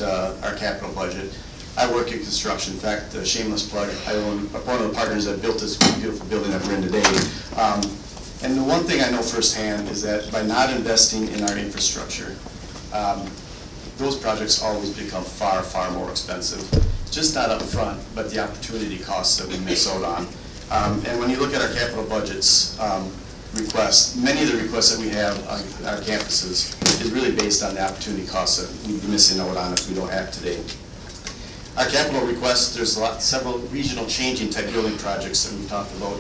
our capital budget. I work in construction. In fact, a shameless plug, I own one of the partners that built this beautiful building that we're in today. And the one thing I know firsthand is that by not investing in our infrastructure, those projects always become far, far more expensive. Just not up front, but the opportunity costs that we miss out on. And when you look at our capital budgets requests, many of the requests that we have on our campuses is really based on the opportunity costs that we'd be missing out on if we don't act today. Our capital requests, there's several regional changing type building projects that we've talked about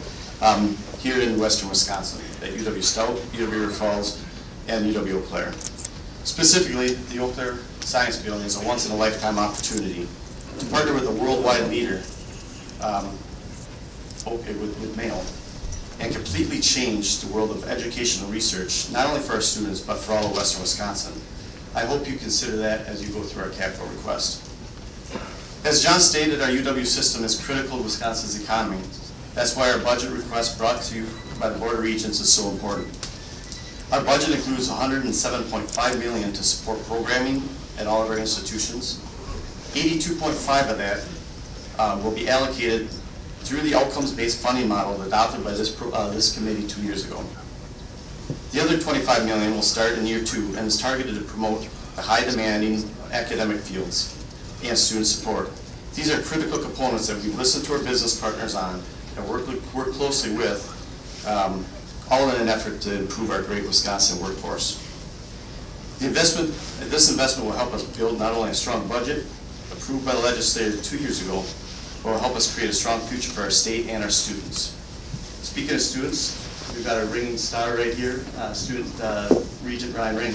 here in western Wisconsin, at UW Stout, UW River Falls, and UW Eau Claire. Specifically, the Eau Claire Science Building is a once-in-a-lifetime opportunity to partner with a worldwide leader, with Mayo, and completely change the world of educational research, not only for our students, but for all of western Wisconsin. I hope you consider that as you go through our capital request. As John stated, our UW system is critical to Wisconsin's economy. That's why our budget request brought to you by the Board of Regents is so important. Our budget includes $107.5 million to support programming at all of our institutions. 82.5 of that will be allocated through the outcomes-based funding model adopted by this committee 2 years ago. The other $25 million will start in year 2 and is targeted to promote the high-demanding academic fields and student support. These are critical components that we've listened to our business partners on and work closely with, all in an effort to improve our great Wisconsin workforce. This investment will help us build not only a strong budget, approved by the legislature 2 years ago, but will help us create a strong future for our state and our students. Speaking of students, we've got our ringing star right here, Regent Ryan Ring.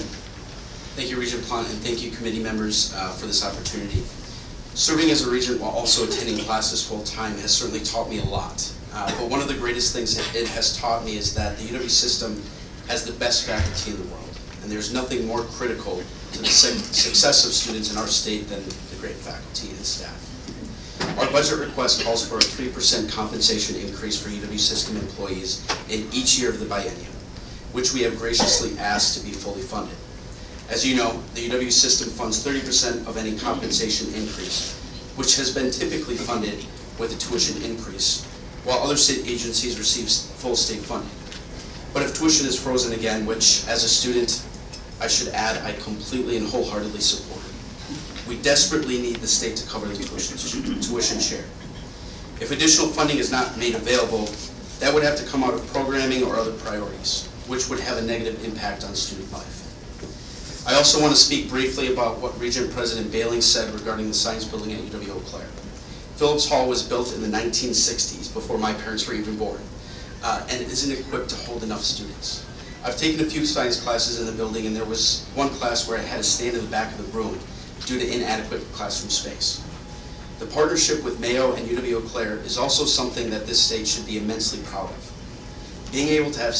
Thank you, Regent Plant, and thank you, committee members, for this opportunity. Serving as a regent while also attending classes full-time has certainly taught me a lot. But one of the greatest things it has taught me is that the UW system has the best faculty in the world. And there's nothing more critical to the success of students in our state than the great faculty and staff. Our budget request calls for a 3% compensation increase for UW system employees in each year of the biennium, which we have graciously asked to be fully funded. As you know, the UW system funds 30% of any compensation increase, which has been typically funded with a tuition increase, while other state agencies receive full state funding. But if tuition is frozen again, which as a student, I should add, I completely and wholeheartedly support, we desperately need the state to cover the tuition share. If additional funding is not made available, that would have to come out of programming or other priorities, which would have a negative impact on student life. I also want to speak briefly about what Regent President Bailing said regarding the science building at UW Eau Claire. Phillips Hall was built in the 1960s, before my parents were even born, and it isn't equipped to hold enough students. I've taken a few science classes in the building, and there was one class where I had to stand in the back of the room due to inadequate classroom space. The partnership with Mayo and UW Eau Claire is also something that this state should be immensely proud of. Being able to have the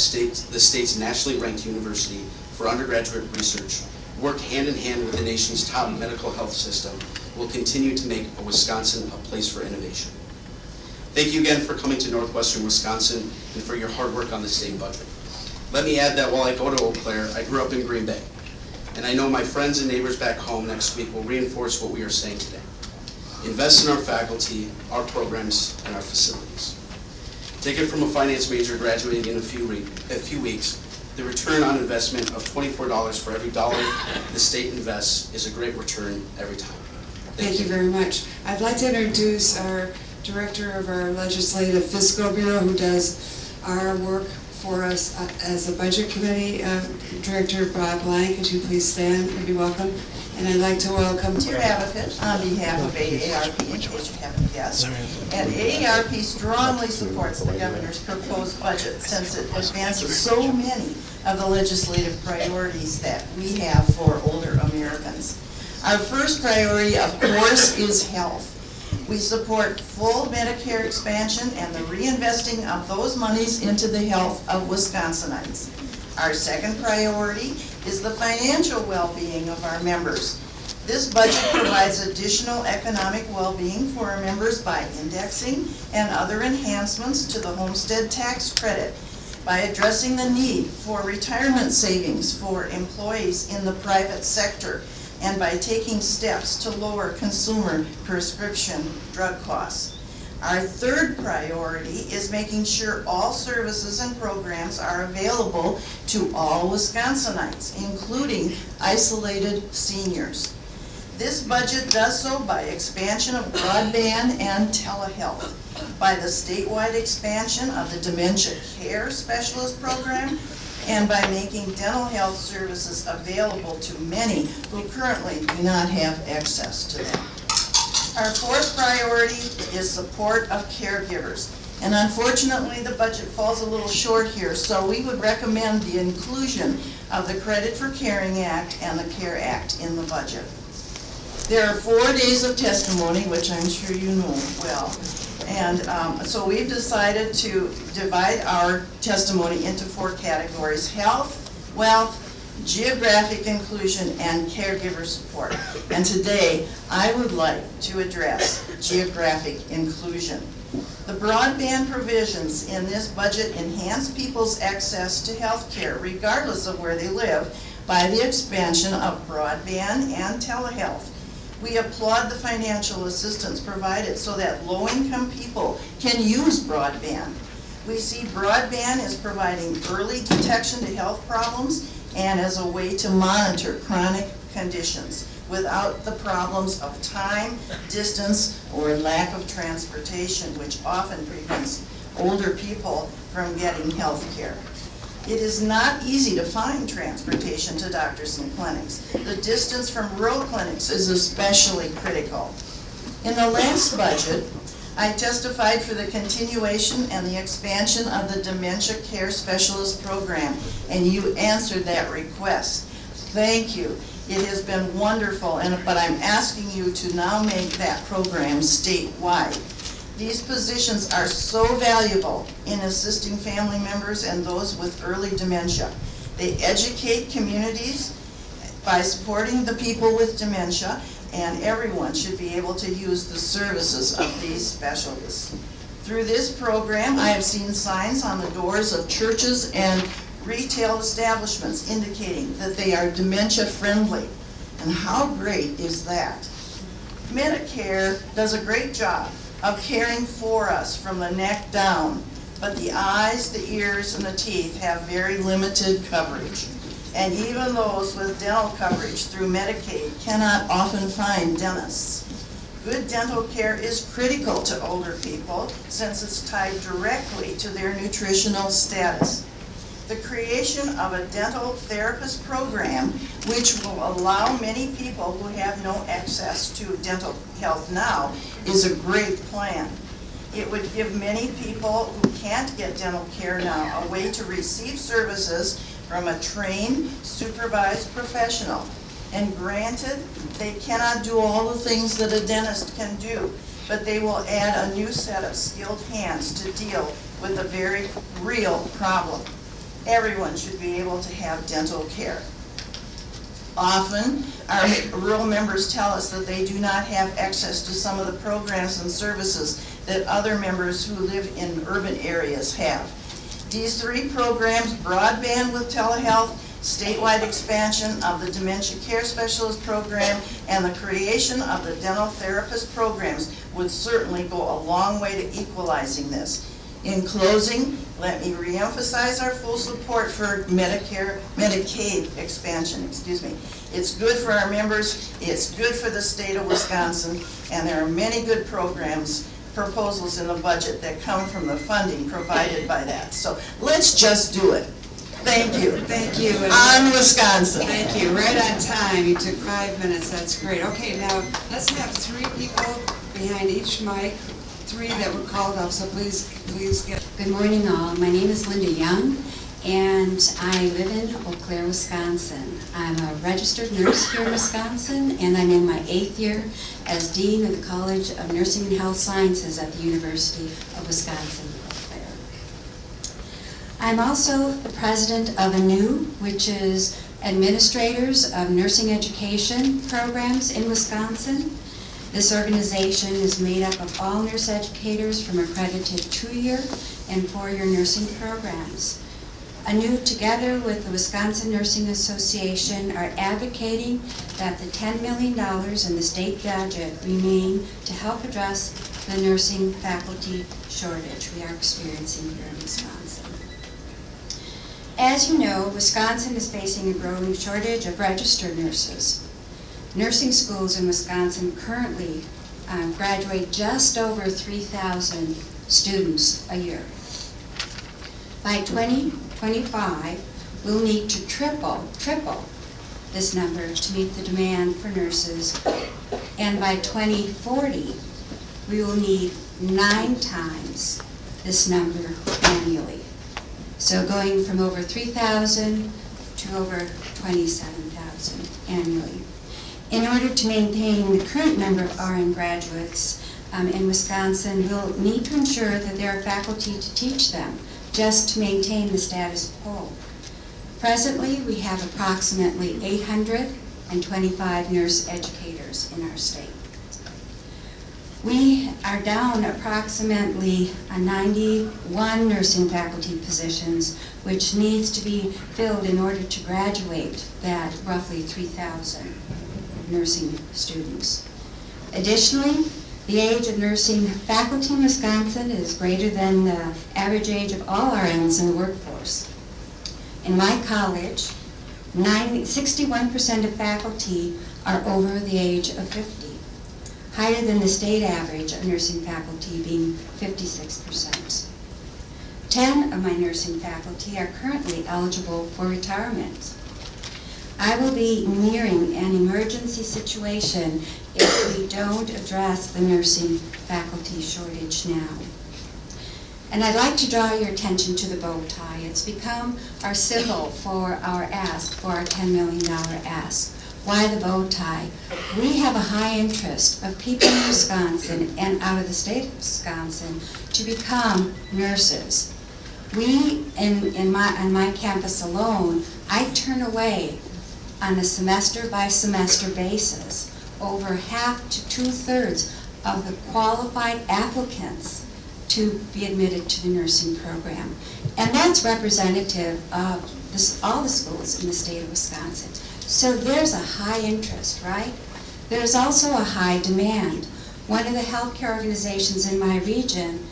state's nationally ranked university for undergraduate research work hand in hand with the nation's top medical health system will continue to make Wisconsin a place for innovation. Thank you again for coming to Northwestern Wisconsin and for your hard work on the state budget. Let me add that while I go to Eau Claire, I grew up in Green Bay, and I know my friends and neighbors back home next week will reinforce what we are saying today. Invest in our faculty, our programs, and our facilities. Take it from a finance major graduating in a few weeks, the return on investment of $24 for every dollar the state invests is a great return every time. Thank you very much. I'd like to introduce our director of our Legislative Fiscal Bureau, who does our work for us as a budget committee, Director Bob Blank. Could you please stand and be welcome? And I'd like to welcome Dear Advocate, on behalf of AARP, in case you haven't guessed, and AARP strongly supports the governor's proposed budget since it advances so many of the legislative priorities that we have for older Americans. Our first priority, of course, is health. We support full Medicare expansion and the reinvesting of those monies into the health of Wisconsinites. Our second priority is the financial well-being of our members. This budget provides additional economic well-being for our members by indexing and other enhancements to the homestead tax credit, by addressing the need for retirement savings for employees in the private sector, and by taking steps to lower consumer prescription drug costs. Our third priority is making sure all services and programs are available to all Wisconsinites, including isolated seniors. This budget does so by expansion of broadband and telehealth, by the statewide expansion of the Dementia Care Specialist Program, and by making dental health services available to many who currently do not have access to them. Our fourth priority is support of caregivers. And unfortunately, the budget falls a little short here, so we would recommend the inclusion of the Credit for Caring Act and the CARE Act in the budget. There are 4 days of testimony, which I'm sure you know well. And so we've decided to divide our testimony into 4 categories: health, wealth, geographic inclusion, and caregiver support. And today, I would like to address geographic inclusion. The broadband provisions in this budget enhance people's access to health care, regardless of where they live, by the expansion of broadband and telehealth. We applaud the financial assistance provided so that low-income people can use broadband. We see broadband as providing early detection to health problems and as a way to monitor chronic conditions without the problems of time, distance, or lack of transportation, which often prevents older people from getting health care. It is not easy to find transportation to doctors and clinics. The distance from rural clinics is especially critical. In the last budget, I testified for the continuation and the expansion of the Dementia Care Specialist Program, and you answered that request. Thank you. It has been wonderful, but I'm asking you to now make that program statewide. These positions are so valuable in assisting family members and those with early dementia. They educate communities by supporting the people with dementia, and everyone should be able to use the services of these specialists. Through this program, I have seen signs on the doors of churches and retail establishments indicating that they are dementia-friendly. And how great is that? Medicare does a great job of caring for us from the neck down, but the eyes, the ears, and the teeth have very limited coverage. And even those with dental coverage through Medicaid cannot often find dentists. Good dental care is critical to older people since it's tied directly to their nutritional status. The creation of a dental therapist program, which will allow many people who have no access to dental health now, is a great plan. It would give many people who can't get dental care now a way to receive services from a trained, supervised professional. And granted, they cannot do all the things that a dentist can do, but they will add a new set of skilled hands to deal with a very real problem. Everyone should be able to have dental care. Often, our rural members tell us that they do not have access to some of the programs and services that other members who live in urban areas have. These 3 programs, broadband with telehealth, statewide expansion of the Dementia Care Specialist Program, and the creation of the dental therapist programs would certainly go a long way to equalizing this. In closing, let me reemphasize our full support for Medicaid expansion, It's good for our members, it's good for the state of Wisconsin, and there are many good proposals in the budget that come from the funding provided by that. So let's just do it. Thank you. Thank you. On Wisconsin. Thank you. Right on time. You took 5 minutes. That's great. Okay, now let's have 3 people behind each mic. 3 that were called up, so please get. Good morning all. My name is Linda Young, and I live in Eau Claire, Wisconsin. I'm a registered nurse here in Wisconsin, and I'm in my 8th year as Dean of the College of Nursing and Health Sciences at the University of Wisconsin, Eau Claire. I'm also the president of ANEW, which is Administrators of Nursing Education Programs in Wisconsin. This organization is made up of all nurse educators from accredited 2-year and 4-year nursing programs. anew, together with the Wisconsin Nursing Association, are advocating that the $10 million in the state budget remain to help address the nursing faculty shortage we are experiencing here in Wisconsin. As you know, Wisconsin is facing a growing shortage of registered nurses. Nursing schools in Wisconsin currently graduate just over 3,000 students a year. By 2025, we'll need to triple this number to meet the demand for nurses, and by 2040, we will need 9 times this number annually. So going from over 3,000 to over 27,000 annually. In order to maintain the current number of RN graduates in Wisconsin, we'll need to ensure that there are faculty to teach them, just to maintain the status quo. Presently, we have approximately 825 nurse educators in our state. We are down approximately 91 nursing faculty positions, which needs to be filled in order to graduate that roughly 3,000 nursing students. Additionally, the age of nursing faculty in Wisconsin is greater than the average age of all RNs in the workforce. In my college, 61% of faculty are over the age of 50, higher than the state average of nursing faculty being 56%. 10 of my nursing faculty are currently eligible for retirement. I will be nearing an emergency situation if we don't address the nursing faculty shortage now. And I'd like to draw your attention to the bow tie. It's become our symbol for our ask, for our $10 million ask. Why the bow tie? We have a high interest of people in Wisconsin and out of the state of Wisconsin to become nurses. On my campus alone, I turn away on a semester by semester basis over half to 2/3 of the qualified applicants to be admitted to the nursing program. And that's representative of all the schools in the state of Wisconsin. So there's a high interest, right? There's also a high demand. One of the healthcare organizations in my region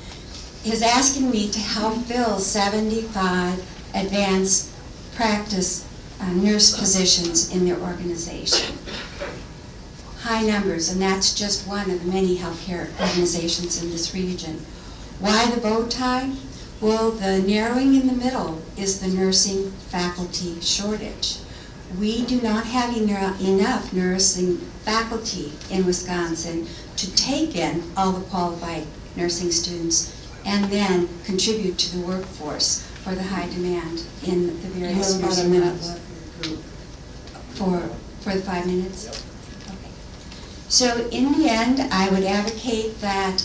is asking me to help fill 75 advanced practice nurse positions in their organization. High numbers, and that's just one of the many healthcare organizations in this region. Why the bow tie? Well, the narrowing in the middle is the nursing faculty shortage. We do not have enough nursing faculty in Wisconsin to take in all the qualified nursing students and then contribute to the workforce for the high demand in the various You have about a nursing minute homes. left for your group. For the 5 minutes? Okay. So in the end, I would advocate that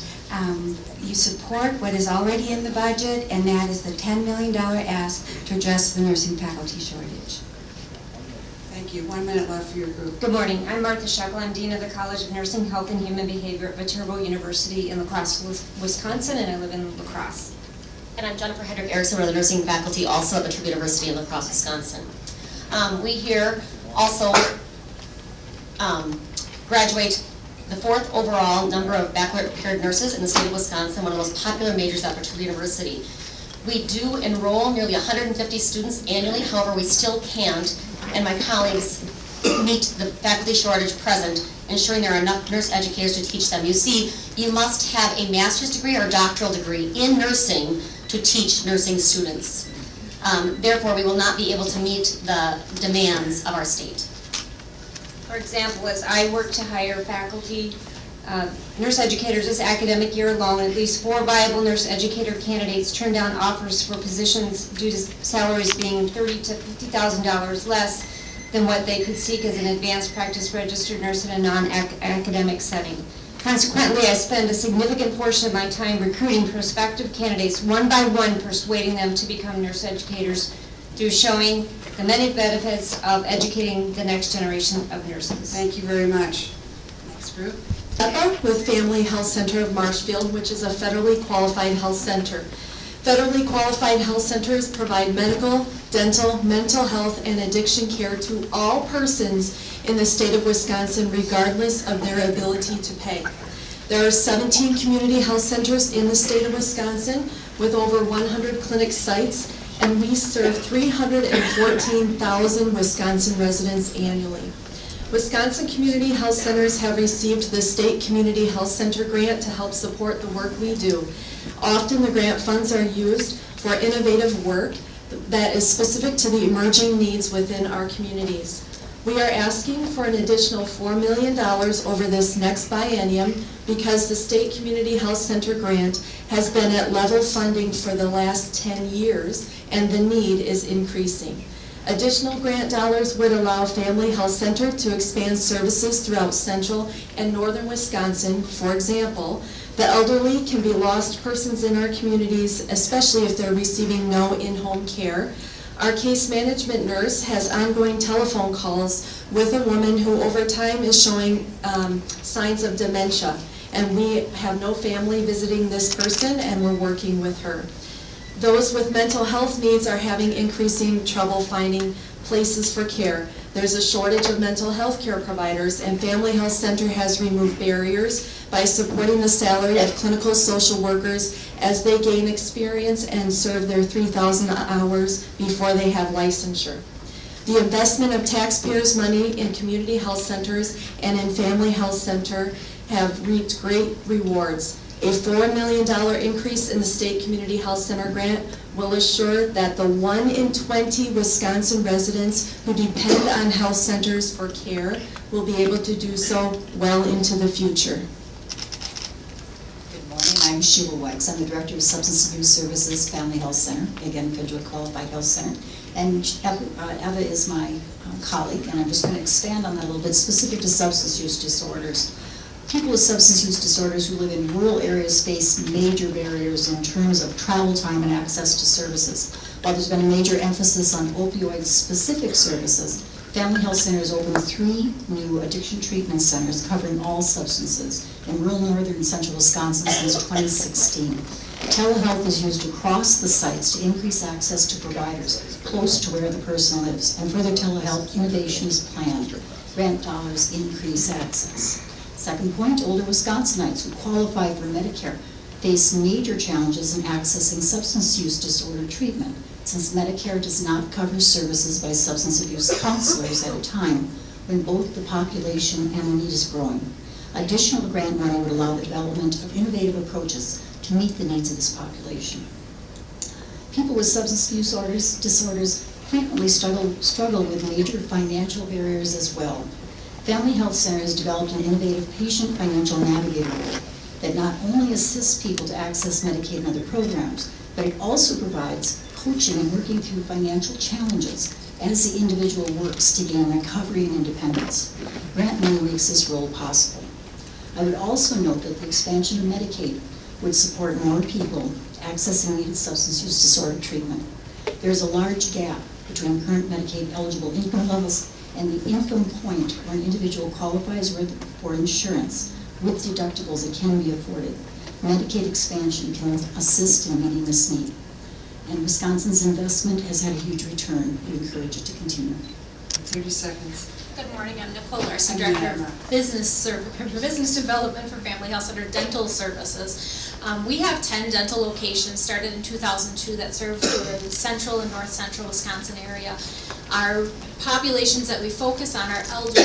you support what is already in the budget, and that is the $10 million ask to address the nursing faculty shortage. Thank you. 1 minute left for your group. Good morning. I'm Martha Shekel. I'm Dean of the College of Nursing, Health, and Human Behavior at Viterbo University in La Crosse, Wisconsin, and I live in La Crosse. And I'm Jennifer Hedrick Erickson. We're the nursing faculty also at Viterbo University in La Crosse, Wisconsin. We here also graduate the 4th overall number of baccalaureate prepared nurses in the state of Wisconsin, one of the most popular majors at Viterbo University. We do enroll nearly 150 students annually, however, we still can't, and my colleagues meet the faculty shortage present, ensuring there are enough nurse educators to teach them. You see, you must have a master's degree or doctoral degree in nursing to teach nursing students. Therefore, we will not be able to meet the demands of our state. For example, as I work to hire faculty, nurse educators this academic year alone, at least 4 viable nurse educator candidates turned down offers for positions due to salaries being $30,000 to $50,000 less than what they could seek as an advanced practice registered nurse in a non-academic setting. Consequently, I spend a significant portion of my time recruiting prospective candidates one by one, persuading them to become nurse educators through showing the many benefits of educating the next generation of nurses. Thank you very much. Next group. With Family Health Center of Marshfield, which is a federally qualified health center. Federally qualified health centers provide medical, dental, mental health, and addiction care to all persons in the state of Wisconsin, regardless of their ability to pay. There are 17 community health centers in the state of Wisconsin with over 100 clinic sites, and we serve 314,000 Wisconsin residents annually. Wisconsin Community Health Centers have received the State Community Health Center grant to help support the work we do. Often the grant funds are used for innovative work that is specific to the emerging needs within our communities. We are asking for an additional $4 million over this next biennium because the State Community Health Center grant has been at level funding for the last 10 years and the need is increasing. Additional grant dollars would allow Family Health Center to expand services throughout central and northern Wisconsin. For example, the elderly can be lost persons in our communities, especially if they're receiving no in-home care. Our case management nurse has ongoing telephone calls with a woman who over time is showing signs of dementia. And we have no family visiting this person and we're working with her. Those with mental health needs are having increasing trouble finding places for care. There's a shortage of mental health care providers, and Family Health Center has removed barriers by supporting the salary of clinical social workers as they gain experience and serve their 3,000 hours before they have licensure. The investment of taxpayers' money in community health centers and in Family Health Center have reaped great rewards. A $4 million increase in the State Community Health Center grant will assure that the 1 in 20 Wisconsin residents who depend on health centers for care will be able to do so well into the future. Good morning, I'm Sheila Wex. I'm the Director of Substance Abuse Services, Family Health Center, again, Federally Qualified Health Center. And Eva is my colleague, and I'm just going to expand on that a little bit, specific to substance use disorders. People with substance use disorders who live in rural areas face major barriers in terms of travel time and access to services. While there's been a major emphasis on opioid-specific services, Family Health Centers opened 3 new addiction treatment centers covering all substances in rural northern and central Wisconsin since 2016. Telehealth is used across the sites to increase access to providers close to where the person lives, and further telehealth innovation is planned. Grant dollars increase access. Second point, older Wisconsinites who qualify for Medicare face major challenges in accessing substance use disorder treatment, since Medicare does not cover services by substance abuse counselors at a time when both the population and the need is growing. Additional grant money would allow the development of innovative approaches to meet the needs of this population. People with substance abuse disorders frequently struggle with major financial barriers as well. Family Health Centers developed an innovative patient financial navigator role that not only assists people to access Medicaid and other programs, but it also provides coaching and working through financial challenges as the individual works to gain recovery and independence. Grant money makes this role possible. I would also note that the expansion of Medicaid would support more people accessing needed substance use disorder treatment. There is a large gap between current Medicaid eligible income levels and the income point where an individual qualifies for insurance with deductibles that can be afforded. Medicaid expansion can assist in meeting this need. And Wisconsin's investment has had a huge return. We encourage it to continue. 30 seconds. Good morning, I'm Nicole Larson, Director of Business Development for Family Health Center Dental Services. We have 10 dental locations, started in 2002, that serve the central and north central Wisconsin area. Our populations that we focus on are elderly,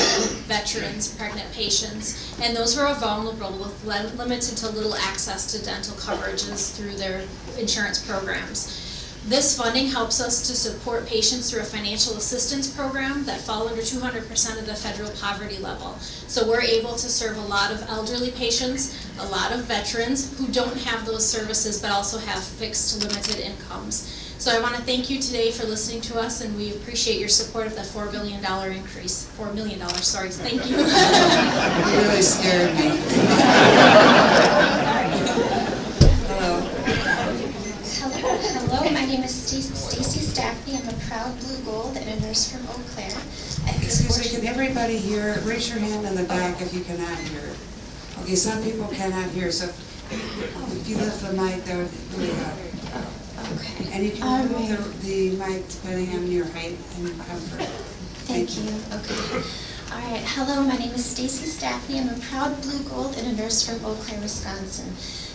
veterans, pregnant patients, and those who are vulnerable with limited to little access to dental coverages through their insurance programs. This funding helps us to support patients through a financial assistance program that fall under 200% of the federal poverty level. So we're able to serve a lot of elderly patients, a lot of veterans who don't have those services but also have fixed limited incomes. So I want to thank you today for listening to us, and we appreciate your support of the $4 billion increase. $4 million, sorry. Thank you. You really scared me. Hello. Hello, my name is Stacy Staffy. I'm a proud blue gold and a nurse from Eau Claire. Excuse me, can everybody hear? Raise your hand in the back if you cannot hear. Okay, some people cannot hear, so if you lift the mic, that would really help. Okay. And you can All move right. the mic depending on your height and comfort. Thank you. Okay. All right. Hello, my name is Stacy Staffney. I'm a proud blue gold and a nurse from Eau Claire, Wisconsin.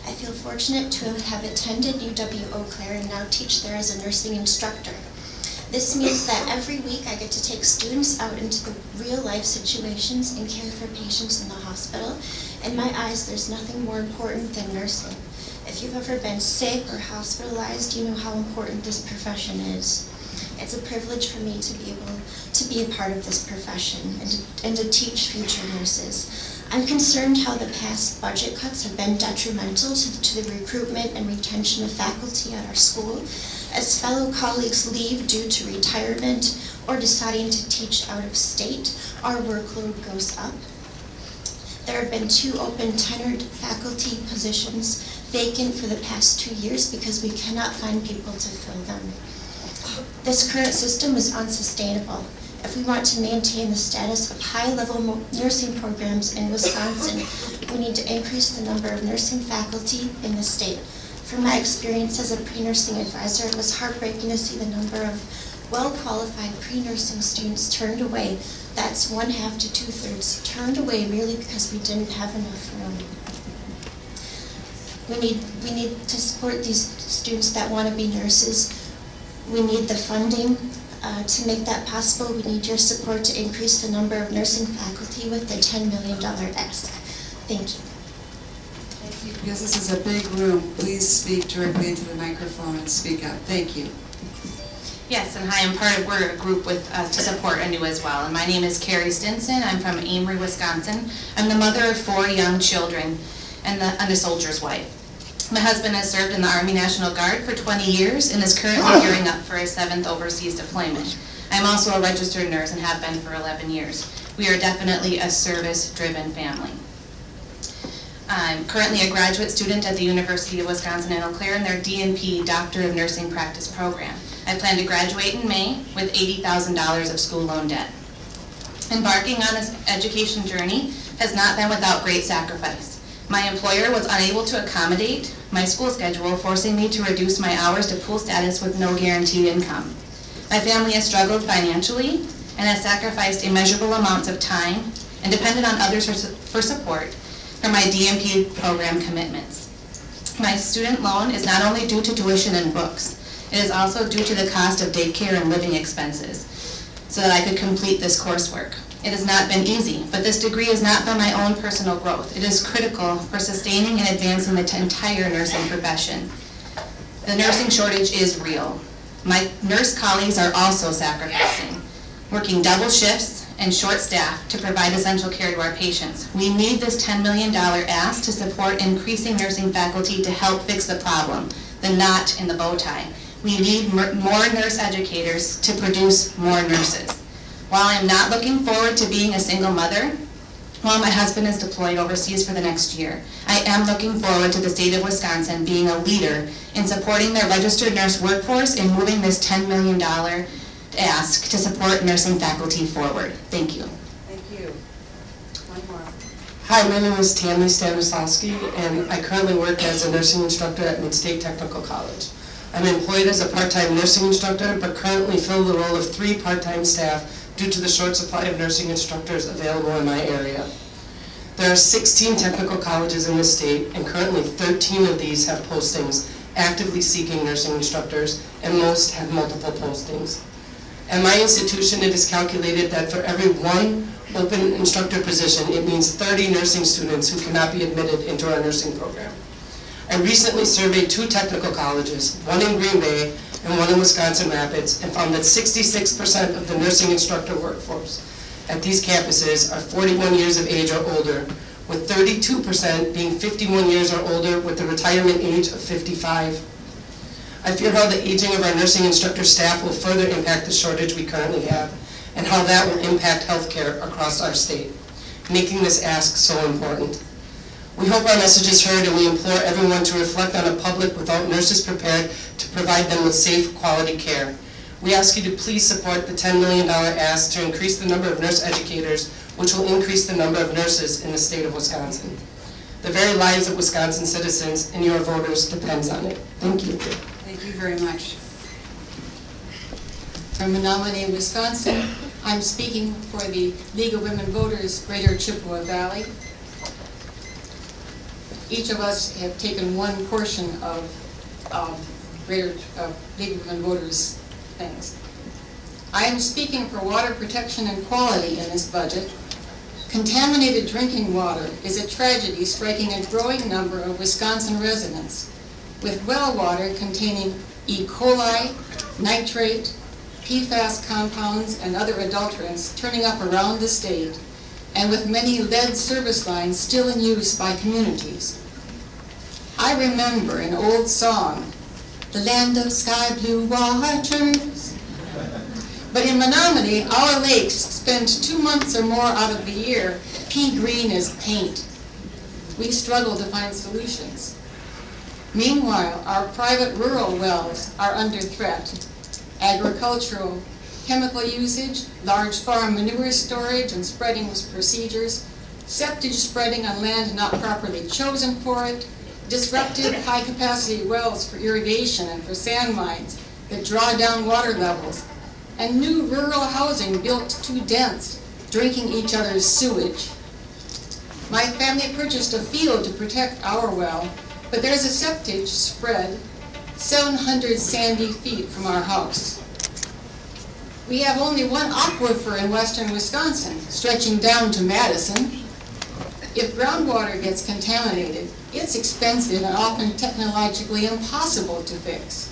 I feel fortunate to have attended UW Eau Claire and now teach there as a nursing instructor. This means that every week I get to take students out into the real life situations and care for patients in the hospital. In my eyes, there's nothing more important than nursing. If you've ever been sick or hospitalized, you know how important this profession is. It's a privilege for me to be able to be a part of this profession and to teach future nurses. I'm concerned how the past budget cuts have been detrimental to the recruitment and retention of faculty at our school. As fellow colleagues leave due to retirement or deciding to teach out of state, our workload goes up. There have been 2 open tenured faculty positions vacant for the past 2 years because we cannot find people to fill them. This current system is unsustainable. If we want to maintain the status of high-level nursing programs in Wisconsin, we need to increase the number of nursing faculty in the state. From my experience as a pre-nursing advisor, it was heartbreaking to see the number of well-qualified pre-nursing students turned away. That's 1/2 to 2/3 turned away merely because we didn't have enough room. We need to support these students that want to be nurses. We need the funding to make that possible. We need your support to increase the number of nursing faculty with the $10 million ask. Thank you. Because this is a big room, please speak directly into the microphone and speak up. Thank you. Yes, and hi, we're a group to support ANEW as well. And my name is Carrie Stinson. I'm from Amory, Wisconsin. I'm the mother of 4 young children and a soldier's wife. My husband has served in the Army National Guard for 20 years and is currently gearing up for his 7th overseas deployment. I'm also a registered nurse and have been for 11 years. We are definitely a service-driven family. I'm currently a graduate student at the University of Wisconsin in Eau Claire in their DNP Doctor of Nursing Practice program. I plan to graduate in May with $80,000 of school loan debt. Embarking on this education journey has not been without great sacrifice. My employer was unable to accommodate my school schedule, forcing me to reduce my hours to pool status with no guaranteed income. My family has struggled financially and has sacrificed immeasurable amounts of time and depended on others for support for my DNP program commitments. My student loan is not only due to tuition and books, it is also due to the cost of daycare and living expenses so that I could complete this coursework. It has not been easy, but this degree is not for my own personal growth. It is critical for sustaining and advancing the entire nursing profession. The nursing shortage is real. My nurse colleagues are also sacrificing, working double shifts and short staff to provide essential care to our patients. We need this $10 million ask to support increasing nursing faculty to help fix the problem, the knot in the bow tie. We need more nurse educators to produce more nurses. While I'm not looking forward to being a single mother, while my husband is deployed overseas for the next year, I am looking forward to the state of Wisconsin being a leader in supporting their registered nurse workforce and moving this $10 million ask to support nursing faculty forward. Thank you. Thank you. One more. Hi, my name is Tammy Stanislavski, and I currently work as a nursing instructor at Mid-State Technical College. I'm employed as a part-time nursing instructor, but currently fill the role of 3 part-time staff due to the short supply of nursing instructors available in my area. There are 16 technical colleges in the state, and currently 13 of these have postings actively seeking nursing instructors, and most have multiple postings. At my institution, it is calculated that for every 1 open instructor position, it means 30 nursing students who cannot be admitted into our nursing program. I recently surveyed 2 technical colleges, one in Green Bay and one in Wisconsin Rapids, and found that 66% of the nursing instructor workforce at these campuses are 41 years of age or older, with 32% being 51 years or older with the retirement age of 55. I fear how the aging of our nursing instructor staff will further impact the shortage we currently have, and how that will impact healthcare across our state, making this ask so important. We hope our message is heard, and we implore everyone to reflect on a public without nurses prepared to provide them with safe, quality care. We ask you to please support the $10 million ask to increase the number of nurse educators, which will increase the number of nurses in the state of Wisconsin. The very lives of Wisconsin citizens and your voters depends on it. Thank you. Thank you very much. From Menominee, Wisconsin. I'm speaking for the League of Women Voters, Greater Chippewa Valley. Each of us have taken one portion of Greater League of Women Voters things. I am speaking for water protection and quality in this budget. Contaminated drinking water is a tragedy striking a growing number of Wisconsin residents, with well water containing E. coli, nitrate, PFAS compounds, and other adulterants turning up around the state, and with many lead service lines still in use by communities. I remember an old song, "The land of sky blue waters." But in Menominee, our lakes spend 2 months or more out of the year pea green as paint. We struggle to find solutions. Meanwhile, our private rural wells are under threat. Agricultural, chemical usage, large farm manure storage and spreading procedures, septic spreading on land not properly chosen for it, disrupted high-capacity wells for irrigation and for sand mines that draw down water levels, and new rural housing built too dense, drinking each other's sewage. My family purchased a field to protect our well, but there's a septic spread 700 sandy feet from our house. We have only one aquifer in western Wisconsin, stretching down to Madison. If groundwater gets contaminated, it's expensive and often technologically impossible to fix.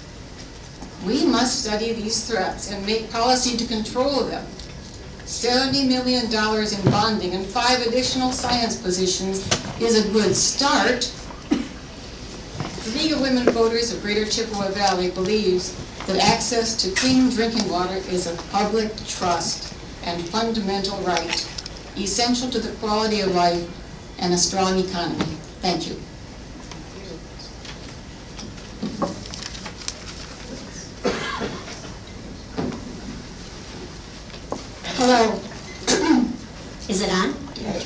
We must study these threats and make policy to control them. $70 million in bonding and 5 additional science positions is a good start. The League of Women Voters of Greater Chippewa Valley believes that access to clean drinking water is a public trust and fundamental right, essential to the quality of life and a strong economy. Thank you. Hello. Is it on? Okay.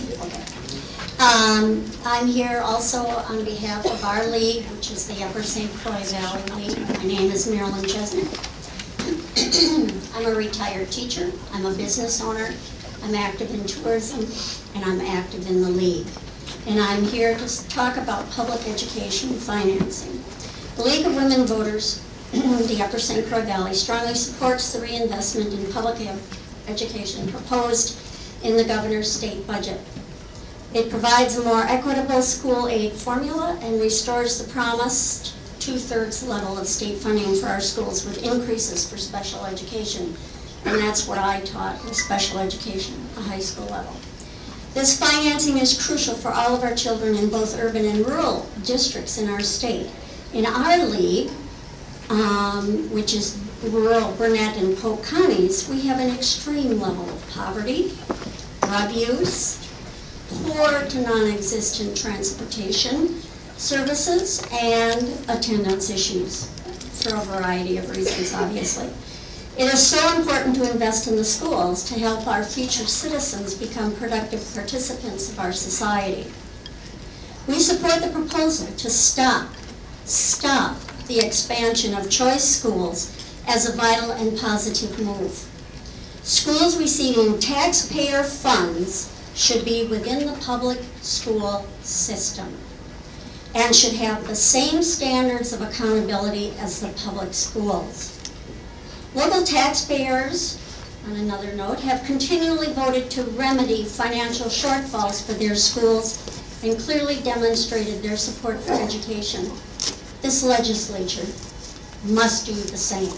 I'm here also on behalf of our league, which is the Upper St. Croix Valley League. My name is Marilyn Chesnick. I'm a retired teacher. I'm a business owner. I'm active in tourism, and I'm active in the league. And I'm here to talk about public education financing. The League of Women Voters, the Upper St. Croix Valley, strongly supports the reinvestment in public education proposed in the governor's state budget. It provides a more equitable school aid formula and restores the promised 2/3 level of state funding for our schools with increases for special education. And that's what I taught, was special education, a high school level. This financing is crucial for all of our children in both urban and rural districts in our state. In our league, which is rural Burnett and Polk counties, we have an extreme level of poverty, drug use, poor to non-existent transportation services, and attendance issues for a variety of reasons, obviously. It is so important to invest in the schools to help our future citizens become productive participants of our society. We support the proposal to stop the expansion of choice schools as a vital and positive move. Schools receiving taxpayer funds should be within the public school system and should have the same standards of accountability as the public schools. Local taxpayers, on another note, have continually voted to remedy financial shortfalls for their schools and clearly demonstrated their support for education. This legislature must do the same.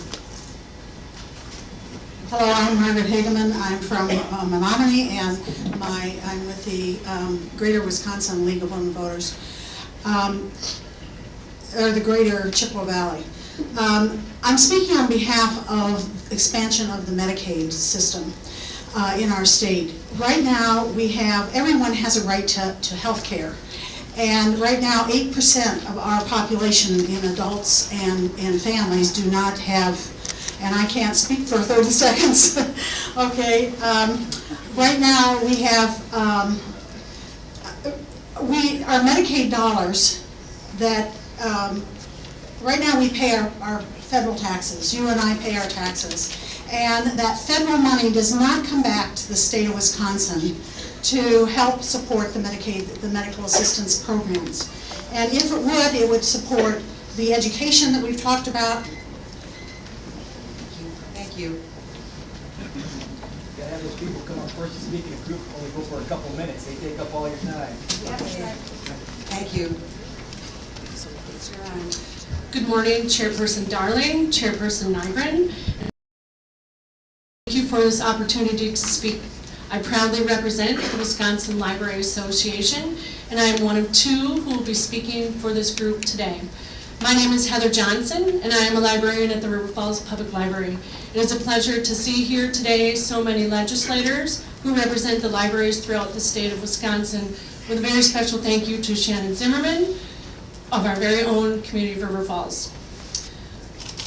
Hello, I'm Margaret Hageman. I'm from Menominee, and I'm with the Greater Wisconsin League of Women Voters, or the Greater Chippewa Valley. I'm speaking on behalf of expansion of the Medicaid system in our state. Right now, everyone has a right to health care. And right now, 8% of our population in adults and families do not have, and I can't speak for 30 seconds, okay? Right now, we have, our Medicaid dollars that right now we pay our federal taxes. You and I pay our taxes. And that federal money does not come back to the state of Wisconsin to help support the Medicaid, the medical assistance programs. And if it would support the education that we've talked about. Thank you. You gotta have those people come up first to speak in a group, only go for a couple of minutes, they take up all your time. Thank you. Good morning, Chairperson Darling, Chairperson Nygren. Thank you for this opportunity to speak. I proudly represent the Wisconsin Library Association, and I am one of two who will be speaking for this group today. My name is Heather Johnson, and I am a librarian at the River Falls Public Library. It is a pleasure to see here today so many legislators who represent the libraries throughout the state of Wisconsin, with a very special thank you to Shannon Zimmerman of our very own community of River Falls.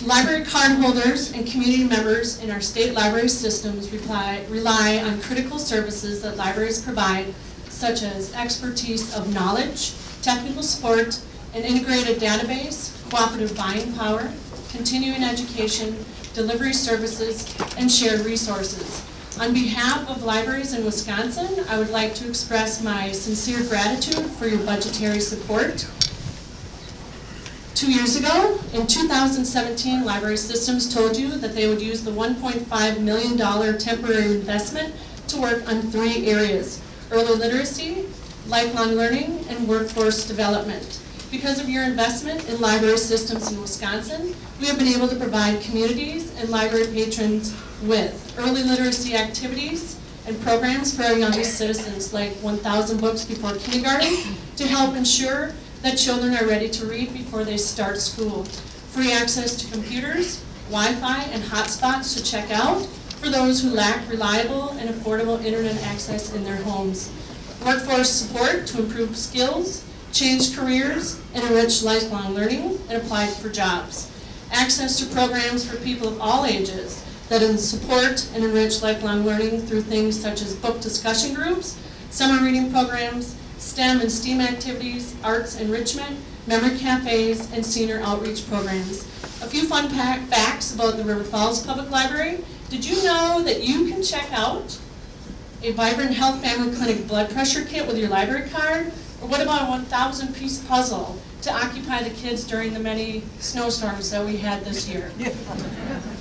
Library card holders and community members in our state library systems rely on critical services that libraries provide, such as expertise of knowledge, technical support, an integrated database, cooperative buying power, continuing education, delivery services, and shared resources. On behalf of libraries in Wisconsin, I would like to express my sincere gratitude for your budgetary support. 2 years ago, in 2017, Library Systems told you that they would use the $1.5 million temporary investment to work on 3 areas: early literacy, lifelong learning, and workforce development. Because of your investment in library systems in Wisconsin, we have been able to provide communities and library patrons with early literacy activities and programs for our youngest citizens, like 1,000 books before kindergarten, to help ensure that children are ready to read before they start school. Free access to computers, Wi-Fi, and hotspots to check out for those who lack reliable and affordable internet access in their homes. Workforce support to improve skills, change careers, and enrich lifelong learning and apply for jobs. Access to programs for people of all ages that support and enrich lifelong learning through things such as book discussion groups, summer reading programs, STEM and STEAM activities, arts enrichment, memory cafes, and senior outreach programs. A few fun facts about the River Falls Public Library. Did you know that you can check out a Vibrant Health Family Clinic blood pressure kit with your library card? Or what about a 1,000-piece puzzle to occupy the kids during the many snowstorms that we had this year?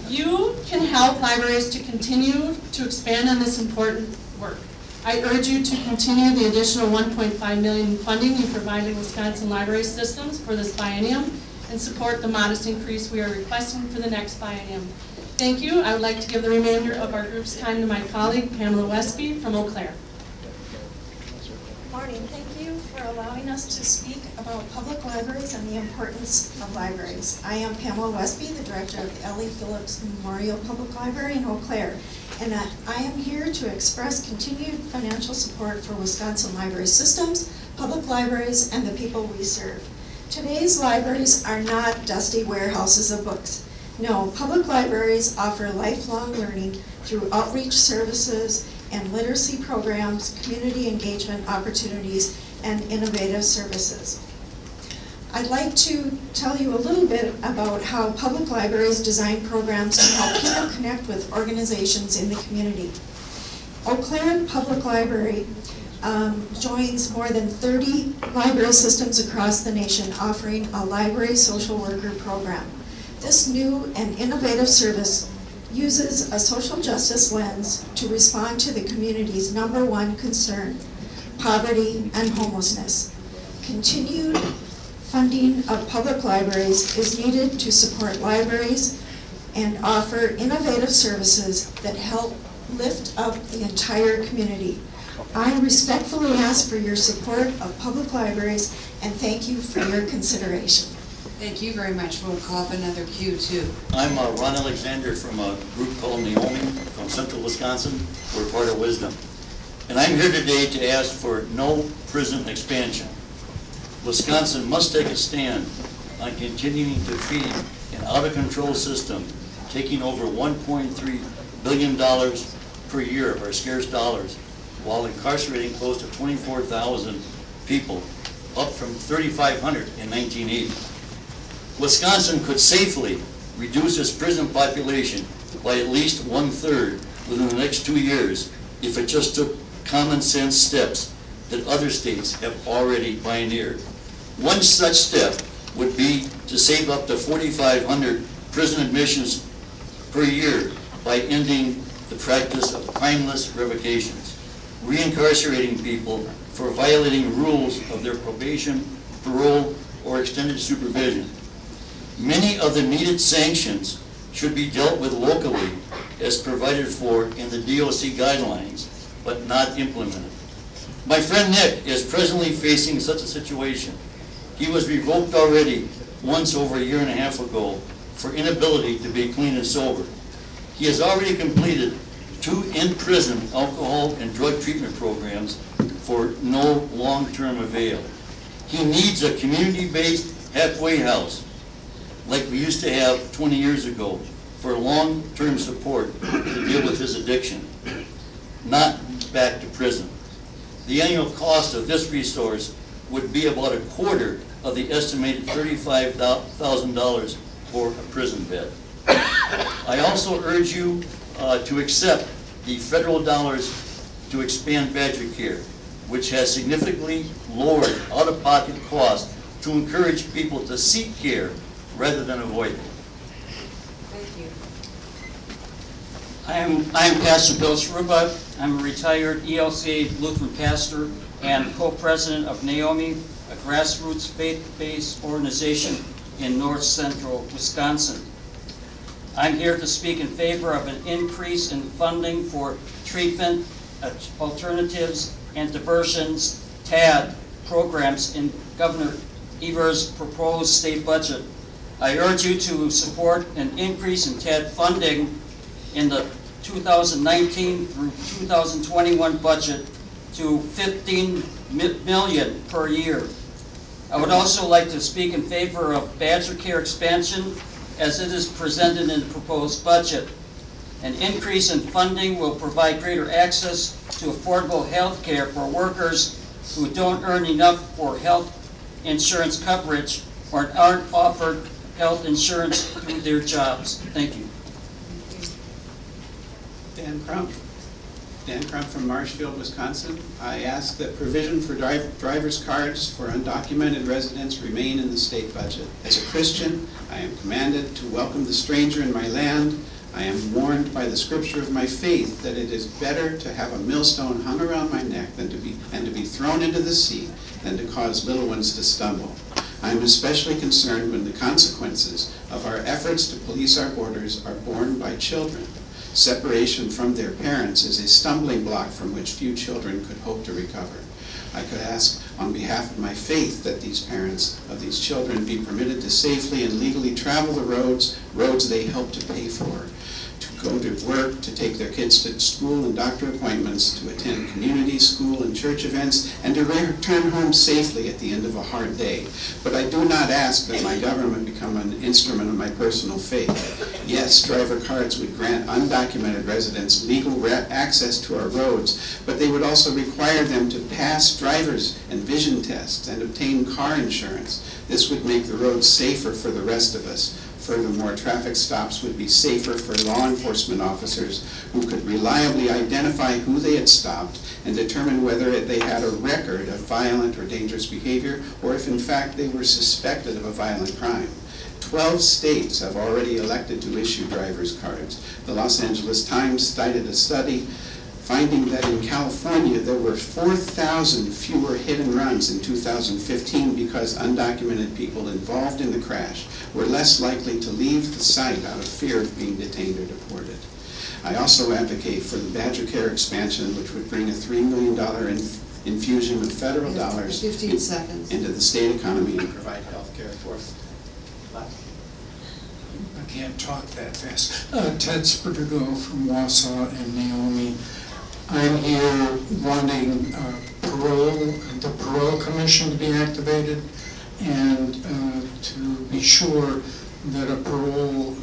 You can help libraries to continue to expand on this important work. I urge you to continue the additional $1.5 million in funding you provided Wisconsin Library Systems for this biennium and support the modest increase we are requesting for the next biennium. Thank you. I would like to give the remainder of our group's time to my colleague, Pamela Westby from Eau Claire. Good morning. Thank you for allowing us to speak about public libraries and the importance of libraries. I am Pamela Westby, the director of the L.E. Phillips Memorial Public Library in Eau Claire. And I am here to express continued financial support for Wisconsin library systems, public libraries, and the people we serve. Today's libraries are not dusty warehouses of books. No, public libraries offer lifelong learning through outreach services and literacy programs, community engagement opportunities, and innovative services. I'd like to tell you a little bit about how public libraries design programs to help people connect with organizations in the community. Eau Claire Public Library joins more than 30 library systems across the nation offering a library social worker program. This new and innovative service uses a social justice lens to respond to the community's #1 concern, poverty and homelessness. Continued funding of public libraries is needed to support libraries and offer innovative services that help lift up the entire community. I respectfully ask for your support of public libraries and thank you for your consideration. Thank you very much. We'll call up another cue too. I'm Ron Alexander from a group called Naomi from Central Wisconsin. We're part of Wisdom. And I'm here today to ask for no prison expansion. Wisconsin must take a stand on continuing to feed an out-of-control system, taking over $1.3 billion per year of our scarce dollars, while incarcerating close to 24,000 people, up from 3,500 in 1980. Wisconsin could safely reduce its prison population by at least 1/3 within the next 2 years if it just took common sense steps that other states have already pioneered. One such step would be to save up to 4,500 prison admissions per year by ending the practice of timeless revocations, reincarcerating people for violating rules of their probation, parole, or extended supervision. Many of the needed sanctions should be dealt with locally as provided for in the DOC guidelines, but not implemented. My friend Nick is presently facing such a situation. He was revoked already once over a year and a half ago for inability to be clean and sober. He has already completed 2 in-prison alcohol and drug treatment programs for no long-term avail. He needs a community-based halfway house like we used to have 20 years ago for long-term support to deal with his addiction, not back to prison. The annual cost of this resource would be about a quarter of the estimated $35,000 for a prison bed. I also urge you to accept the federal dollars to expand Badger Care, which has significantly lowered out-of-pocket costs to encourage people to seek care rather than avoid it. Thank you. I'm Pastor Bill Shruba. I'm a retired ELCA Lutheran pastor and co-president of Naomi, a grassroots faith-based organization in north central Wisconsin. I'm here to speak in favor of an increase in funding for treatment, alternatives, and diversions, TAD, programs in Governor Evers's proposed state budget. I urge you to support an increase in TAD funding in the 2019 through 2021 budget to $15 million per year. I would also like to speak in favor of Badger Care expansion as it is presented in the proposed budget. An increase in funding will provide greater access to affordable health care for workers who don't earn enough for health insurance coverage or aren't offered health insurance through their jobs. Thank you. Dan Crump. Dan Crump from Marshfield, Wisconsin. I ask that provision for driver's cards for undocumented residents remain in the state budget. As a Christian, I am commanded to welcome the stranger in my land. I am warned by the scripture of my faith that it is better to have a millstone hung around my neck than to be thrown into the sea than to cause little ones to stumble. I am especially concerned when the consequences of our efforts to police our borders are borne by children. Separation from their parents is a stumbling block from which few children could hope to recover. I could ask on behalf of my faith that these parents of these children be permitted to safely and legally travel the roads they help to pay for, to go to work, to take their kids to school and doctor appointments, to attend community, school, and church events, and to return home safely at the end of a hard day. But I do not ask that my government become an instrument of my personal faith. Yes, driver cards would grant undocumented residents legal access to our roads, but they would also require them to pass driver's and vision tests and obtain car insurance. This would make the roads safer for the rest of us. Furthermore, traffic stops would be safer for law enforcement officers who could reliably identify who they had stopped and determine whether they had a record of violent or dangerous behavior or if in fact they were suspected of a violent crime. 12 states have already elected to issue driver's cards. The Los Angeles Times cited a study finding that in California there were 4,000 fewer hit and runs in 2015 because undocumented people involved in the crash were less likely to leave the site out of fear of being detained or deported. I also advocate for the Badger Care expansion, which would bring a $3 million infusion of federal dollars 15 seconds. into the state economy and provide health care for I can't talk that fast. Ted Sperdugo from Wausau and Naomi. I'm here wanting the parole commission to be activated and to be sure that a parole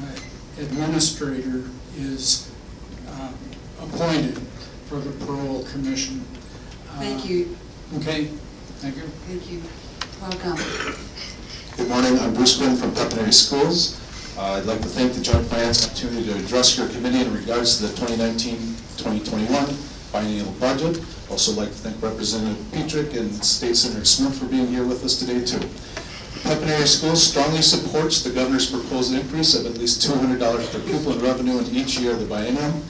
administrator is appointed for the parole commission. Thank you. Okay, thank you. Thank you. Welcome. Good morning, I'm Bruce Quinn from Pepinary Schools. I'd like to thank the Joint Finance opportunity to address your committee in regards to the 2019-2021 biennial budget. Also like to thank Representative Petrick and State Senator Smith for being here with us today too. Pepinary Schools strongly supports the governor's proposed increase of at least $200 per pupil in revenue in each year of the biennium.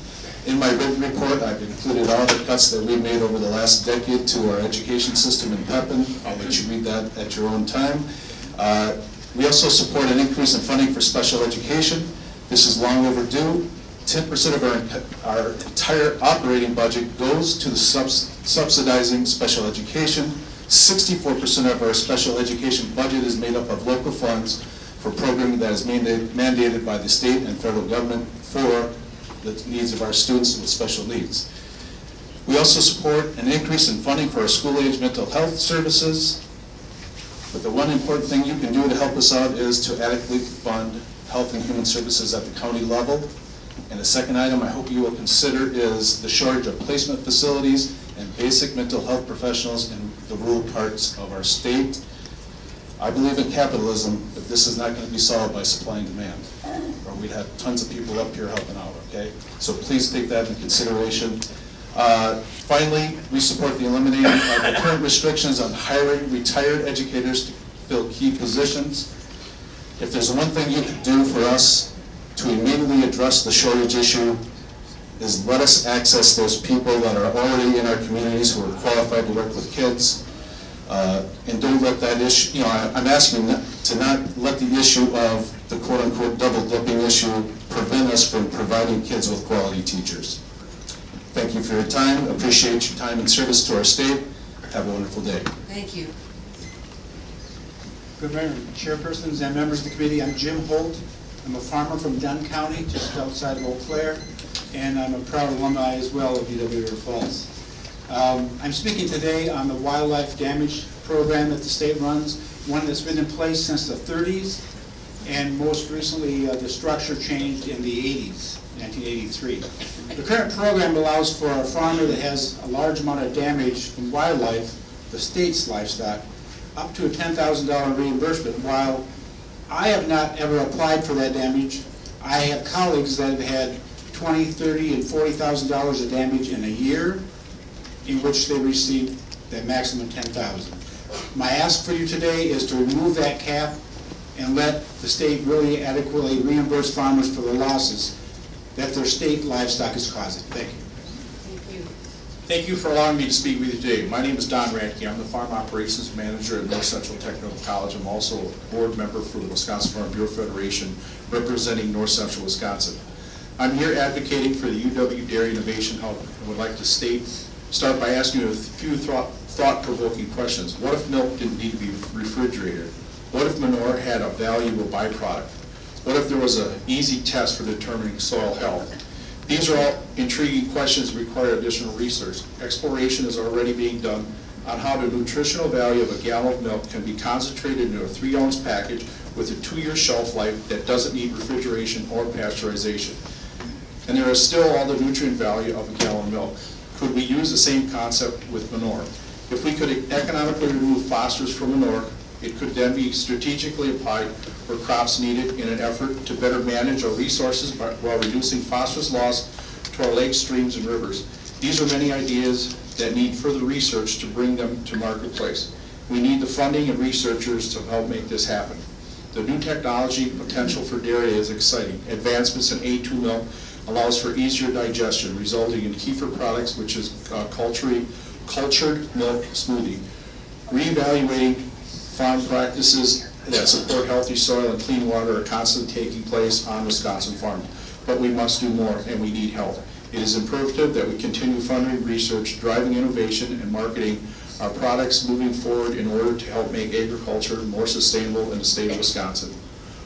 In my written report, I've included all the cuts that we made over the last decade to our education system in Pepin. I'll let you read that at your own time. We also support an increase in funding for special education. This is long overdue. 10% of our entire operating budget goes to the subsidizing special education. 64% of our special education budget is made up of local funds for programming that is mandated by the state and federal government for the needs of our students with special needs. We also support an increase in funding for our school-age mental health services. But the one important thing you can do to help us out is to adequately fund health and human services at the county level. And the second item I hope you will consider is the shortage of placement facilities and basic mental health professionals in the rural parts of our state. I believe in capitalism, but this is not going to be solved by supply and demand, or we'd have tons of people up here helping out, okay? So please take that into consideration. Finally, we support the eliminating of the current restrictions on hiring retired educators to fill key positions. If there's one thing you could do for us to immediately address the shortage issue, is let us access those people that are already in our communities who are qualified to work with kids. And don't let that issue, I'm asking to not let the issue of the quote-unquote double-dipping issue prevent us from providing kids with quality teachers. Thank you for your time. Appreciate your time and service to our state. Have a wonderful day. Thank you. Good morning, chairpersons and members of the committee. I'm Jim Holt. I'm a farmer from Dunn County, just outside of Eau Claire, and I'm a proud alumni as well of UW River Falls. I'm speaking today on the wildlife damage program that the state runs, one that's been in place since the 30s, and most recently the structure changed in the 80s, 1983. The current program allows for a farmer that has a large amount of damage from wildlife, the state's livestock, up to a $10,000 reimbursement. While I have not ever applied for that damage, I have colleagues that have had $20,000, $30,000, and $40,000 of damage in a year, in which they received that maximum $10,000. My ask for you today is to remove that cap and let the state really adequately reimburse farmers for the losses that their state livestock is causing. Thank you. Thank you for allowing me to speak with you today. My name is Don Radke. I'm the Farm Operations Manager at North Central Technical College. I'm also a board member for the Wisconsin Farm Bureau Federation, representing North Central Wisconsin. I'm here advocating for the UW Dairy Innovation Hub and would like to start by asking you a few thought-provoking questions. What if milk didn't need to be refrigerated? What if manure had a valuable byproduct? What if there was an easy test for determining soil health? These are all intriguing questions that require additional research. Exploration is already being done on how the nutritional value of a gallon of milk can be concentrated into a 3-ounce package with a 2-year shelf life that doesn't need refrigeration or pasteurization. And there is still all the nutrient value of a gallon of milk. Could we use the same concept with manure? If we could economically remove phosphorus from manure, it could then be strategically applied where crops needed in an effort to better manage our resources while reducing phosphorus loss to our lakes, streams, and rivers. These are many ideas that need further research to bring them to marketplace. We need the funding and researchers to help make this happen. The new technology potential for dairy is exciting. Advancements in A2 milk allows for easier digestion, resulting in kefir products, which is cultured milk smoothie. Reevaluating farm practices that support healthy soil and clean water are constantly taking place on Wisconsin farms. But we must do more, and we need help. It is imperative that we continue funding research, driving innovation, and marketing our products moving forward in order to help make agriculture more sustainable in the state of Wisconsin.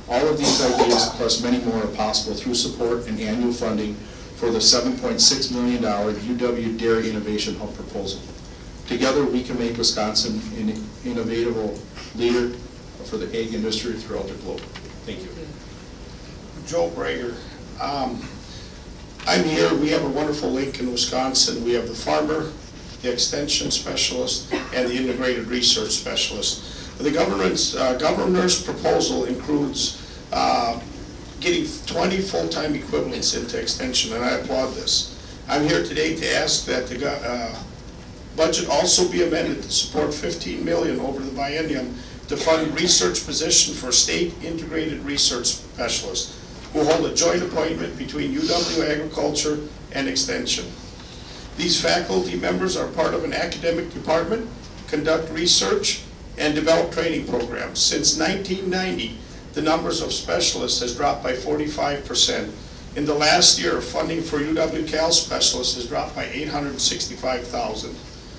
All of these ideas, plus many more, are possible through support and annual funding for the $7.6 million UW Dairy Innovation Hub proposal. Together, we can make Wisconsin an innovative leader for the egg industry throughout the globe. Thank you. Joe Brager. I'm here. We have a wonderful link in Wisconsin. We have the farmer, the extension specialist, and the integrated research specialist. The governor's proposal includes getting 20 full-time equivalents into extension, and I applaud this. I'm here today to ask that the budget also be amended to support $15 million over the biennium to fund research position for state integrated research specialists who hold a joint appointment between UW Agriculture and Extension. These faculty members are part of an academic department, conduct research, and develop training programs. Since 1990, the numbers of specialists has dropped by 45%. In the last year, funding for UW Cal specialists has dropped by $865,000.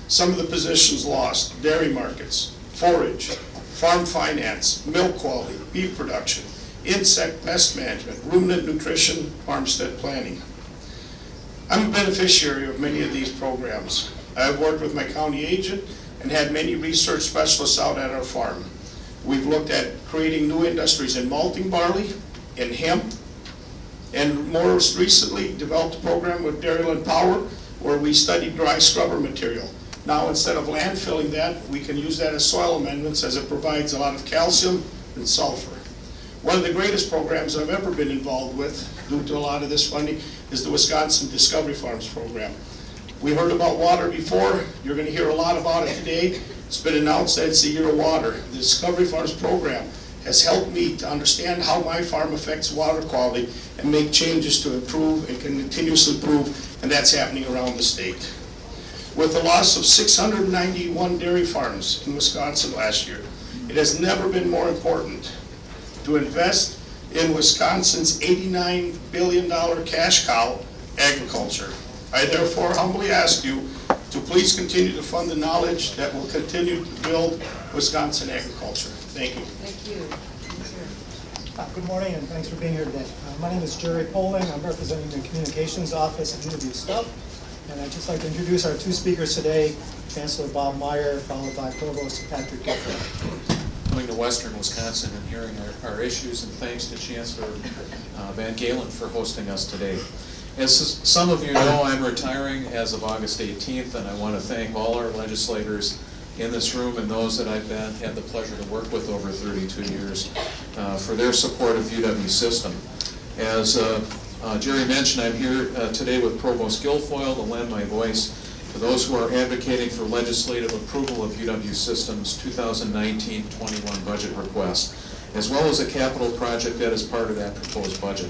Some of the positions lost: dairy markets, forage, farm finance, milk quality, beef production, insect pest management, ruminant nutrition, farmstead planning. I'm a beneficiary of many of these programs. I've worked with my county agent and had many research specialists out at our farm. We've looked at creating new industries in malting barley, in hemp, and most recently developed a program with Dairyland Power where we studied dry scrubber material. Now, instead of landfilling that, we can use that as soil amendments, as it provides a lot of calcium and sulfur. One of the greatest programs I've ever been involved with, due to a lot of this funding, is the Wisconsin Discovery Farms program. We heard about water before. You're going to hear a lot about it today. It's been announced that it's the year of water. The Discovery Farms program has helped me to understand how my farm affects water quality and make changes to improve and continuously improve, and that's happening around the state. With the loss of 691 dairy farms in Wisconsin last year, it has never been more important to invest in Wisconsin's $89 billion cash cow, agriculture. I therefore humbly ask you to please continue to fund the knowledge that will continue to build Wisconsin agriculture. Thank you. Thank you. Good morning, and thanks for being here today. My name is Jerry Poling. I'm representing the Communications Office at UW Stuff. And I'd just like to introduce our two speakers today, Chancellor Bob Meyer, followed by Provost Patrick Gifford. Coming to Western Wisconsin and hearing our issues, and thanks to Chancellor Van Galen for hosting us today. As some of you know, I'm retiring as of August 18th, and I want to thank all our legislators in this room and those that I've had the pleasure to work with over 32 years for their support of UW system. As Jerry mentioned, I'm here today with Provost Guilfoyle to lend my voice to those who are advocating for legislative approval of UW System's 2019-21 budget request, as well as a capital project that is part of that proposed budget.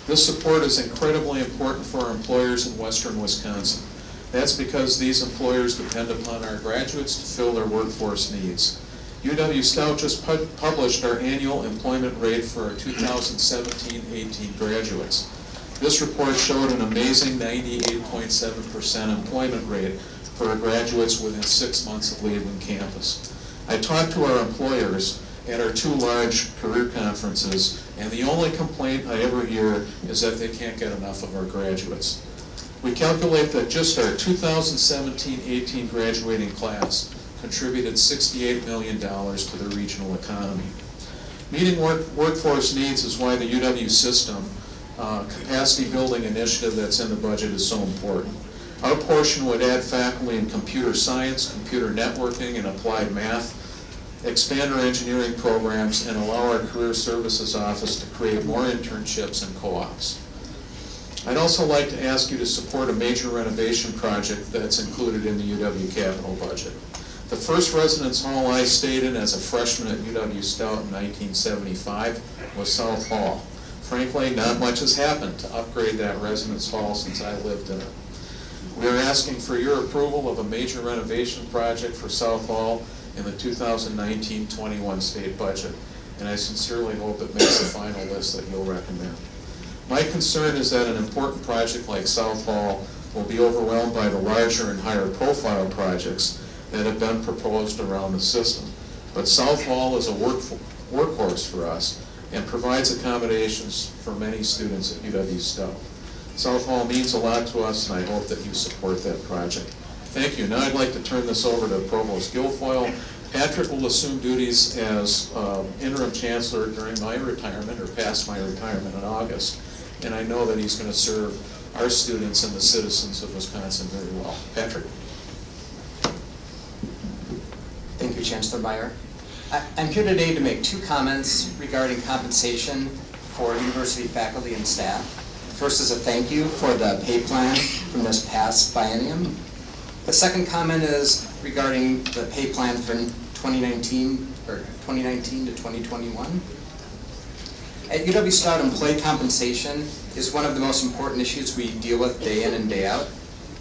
This support is incredibly important for our employers in Western Wisconsin. That's because these employers depend upon our graduates to fill their workforce needs. UW Stout just published our annual employment rate for our 2017-18 graduates. This report showed an amazing 98.7% employment rate for our graduates within 6 months of leaving campus. I talked to our employers at our two large career conferences, and the only complaint I ever hear is that they can't get enough of our graduates. We calculate that just our 2017-18 graduating class contributed $68 million to the regional economy. Meeting workforce needs is why the UW system capacity building initiative that's in the budget is so important. Our portion would add faculty in computer science, computer networking, and applied math, expand our engineering programs, and allow our career services office to create more internships and co-ops. I'd also like to ask you to support a major renovation project that's included in the UW capital budget. The first residence hall I stayed in as a freshman at UW Stout in 1975 was South Hall. Frankly, not much has happened to upgrade that residence hall since I lived in it. We are asking for your approval of a major renovation project for South Hall in the 2019-21 state budget, and I sincerely hope it makes the final list that you'll recommend. My concern is that an important project like South Hall will be overwhelmed by the larger and higher profile projects that have been proposed around the system. But South Hall is a workhorse for us and provides accommodations for many students at UW Stout. South Hall means a lot to us, and I hope that you support that project. Thank you. Now I'd like to turn this over to Provost Guilfoyle. Patrick will assume duties as interim chancellor during my retirement, or past my retirement in August, and I know that he's going to serve our students and the citizens of Wisconsin very well. Patrick. Thank you, Chancellor Meyer. I'm here today to make two comments regarding compensation for university faculty and staff. First is a thank you for the pay plan from this past biennium. The second comment is regarding the pay plan for 2019 to 2021. At UW-Stout, employee compensation is one of the most important issues we deal with day in and day out.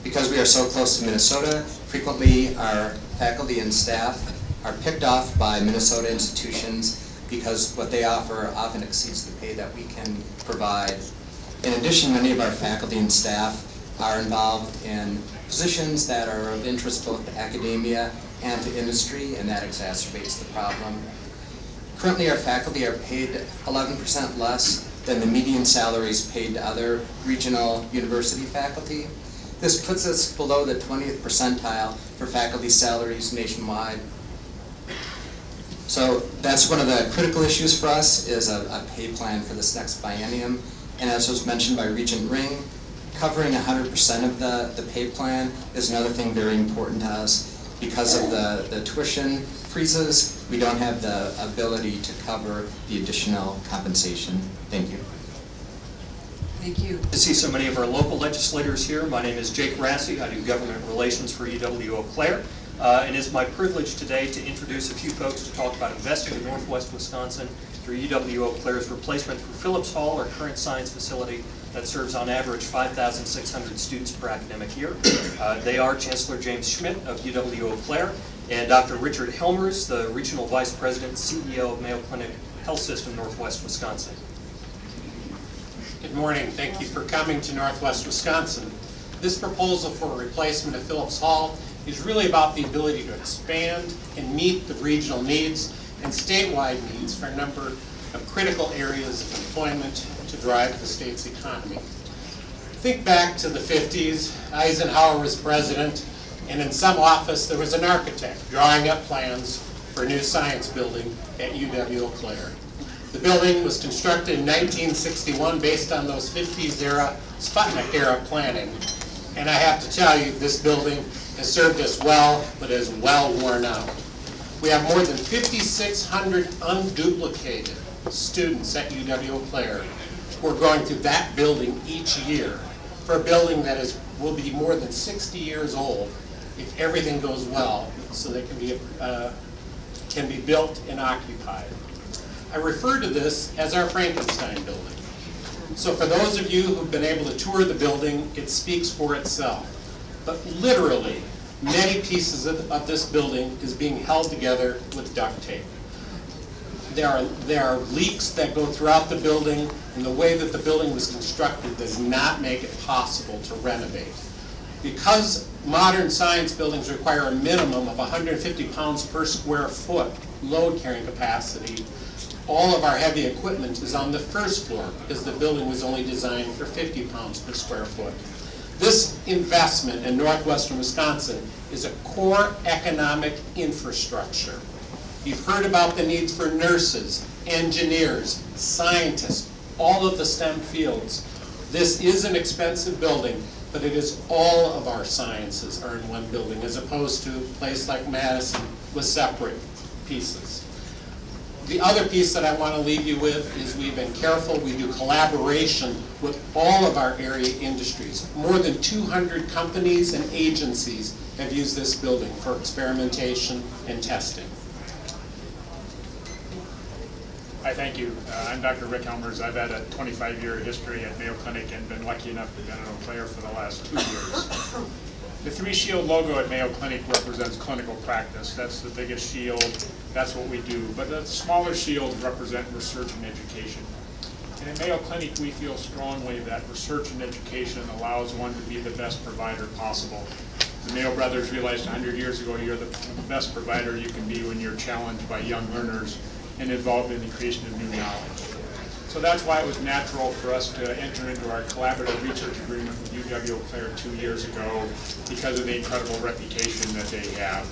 Because we are so close to Minnesota, frequently our faculty and staff are picked off by Minnesota institutions because what they offer often exceeds the pay that we can provide. In addition, many of our faculty and staff are involved in positions that are of interest both to academia and to industry, and that exacerbates the problem. Currently, our faculty are paid 11% less than the median salaries paid to other regional university faculty. This puts us below the 20th percentile for faculty salaries nationwide. So that's one of the critical issues for us, is a pay plan for this next biennium. And as was mentioned by Regent Ring, covering 100% of the pay plan is another thing very important to us. Because of the tuition freezes, we don't have the ability to cover the additional compensation. Thank you. Thank you. To see so many of our local legislators here. My name is Jake Rassi. I do government relations for UW-Eau Claire. And it's my privilege today to introduce a few folks to talk about investing in Northwest Wisconsin through UW-Eau Claire's replacement for Phillips Hall, our current science facility that serves on average 5,600 students per academic year. They are Chancellor James Schmidt of UW-Eau Claire and Dr. Richard Helmers, the Regional Vice President and CEO of Mayo Clinic Health System, Northwest Wisconsin. Good morning. Thank you for coming to Northwest Wisconsin. This proposal for a replacement of Phillips Hall is really about the ability to expand and meet the regional needs and statewide needs for a number of critical areas of employment to drive the state's economy. Think back to the 50s. Eisenhower was president, and in some office there was an architect drawing up plans for a new science building at UW-Eau Claire. The building was constructed in 1961 based on those 50s era, Sputnik era planning. And I have to tell you, this building has served us well, but is well worn out. We have more than 5,600 unduplicated students at UW-Eau Claire who are going through that building each year for a building that will be more than 60 years old if everything goes well, so they can be built and occupied. I refer to this as our Frankenstein building. So for those of you who've been able to tour the building, it speaks for itself. But literally, many pieces of this building is being held together with duct tape. There are leaks that go throughout the building, and the way that the building was constructed does not make it possible to renovate. Because modern science buildings require a minimum of 150 pounds per square foot load carrying capacity, all of our heavy equipment is on the first floor because the building was only designed for 50 pounds per square foot. This investment in northwestern Wisconsin is a core economic infrastructure. You've heard about the needs for nurses, engineers, scientists, all of the STEM fields. This is an expensive building, but it is all of our sciences are in one building, as opposed to a place like Madison with separate pieces. The other piece that I want to leave you with is we've been careful. We do collaboration with all of our area industries. More than 200 companies and agencies have used this building for experimentation and testing. Hi, thank you. I'm Dr. Rick Helmers. I've had a 25-year history at Mayo Clinic and been lucky enough to be in Eau Claire for the last 2 years. The 3-shield logo at Mayo Clinic represents clinical practice. That's the biggest shield. That's what we do. But the smaller shields represent research and education. And at Mayo Clinic, we feel strongly that research and education allows one to be the best provider possible. The Mayo brothers realized 100 years ago you're the best provider you can be when you're challenged by young learners and involved in the creation of new knowledge. So that's why it was natural for us to enter into our collaborative research agreement with UW-Eau Claire 2 years ago because of the incredible reputation that they have.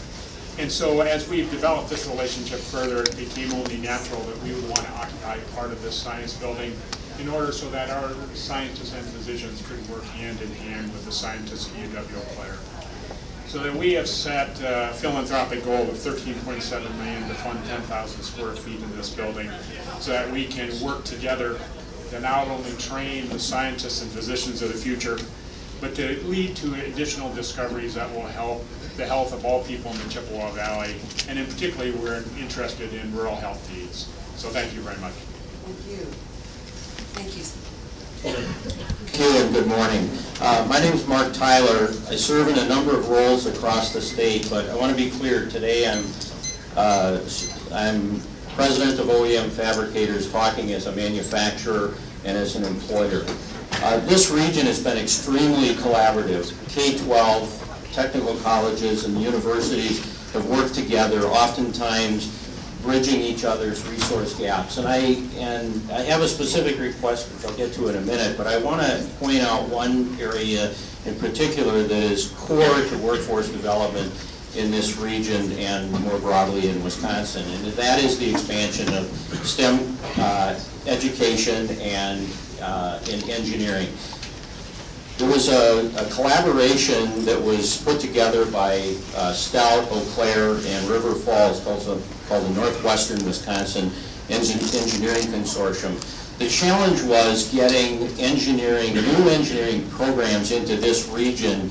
And so as we've developed this relationship further, it became only natural that we would want to occupy part of this science building in order so that our scientists and physicians could work hand in hand with the scientists at UW-Eau Claire. so that we have set a philanthropic goal of $13.7 million to fund 10,000 square feet in this building, so that we can work together to not only train the scientists and physicians of the future, but to lead to additional discoveries that will help the health of all people in the Chippewa Valley, and in particular, we're interested in rural health needs. So thank you very much. Thank you. Thank you. Thank you and good morning. My name is Mark Tyler. I serve in a number of roles across the state, but I want to be clear, today I'm president of OEM Fabricators, talking as a manufacturer and as an employer. This region has been extremely collaborative. K-12, technical colleges, and universities have worked together, oftentimes bridging each other's resource gaps. And I have a specific request, which I'll get to in a minute, but I want to point out one area in particular that is core to workforce development in this region and more broadly in Wisconsin, and that is the expansion of STEM education and in engineering. There was a collaboration that was put together by Stout, Eau Claire, and River Falls called the Northwestern Wisconsin Engineering Consortium. The challenge was getting new engineering programs into this region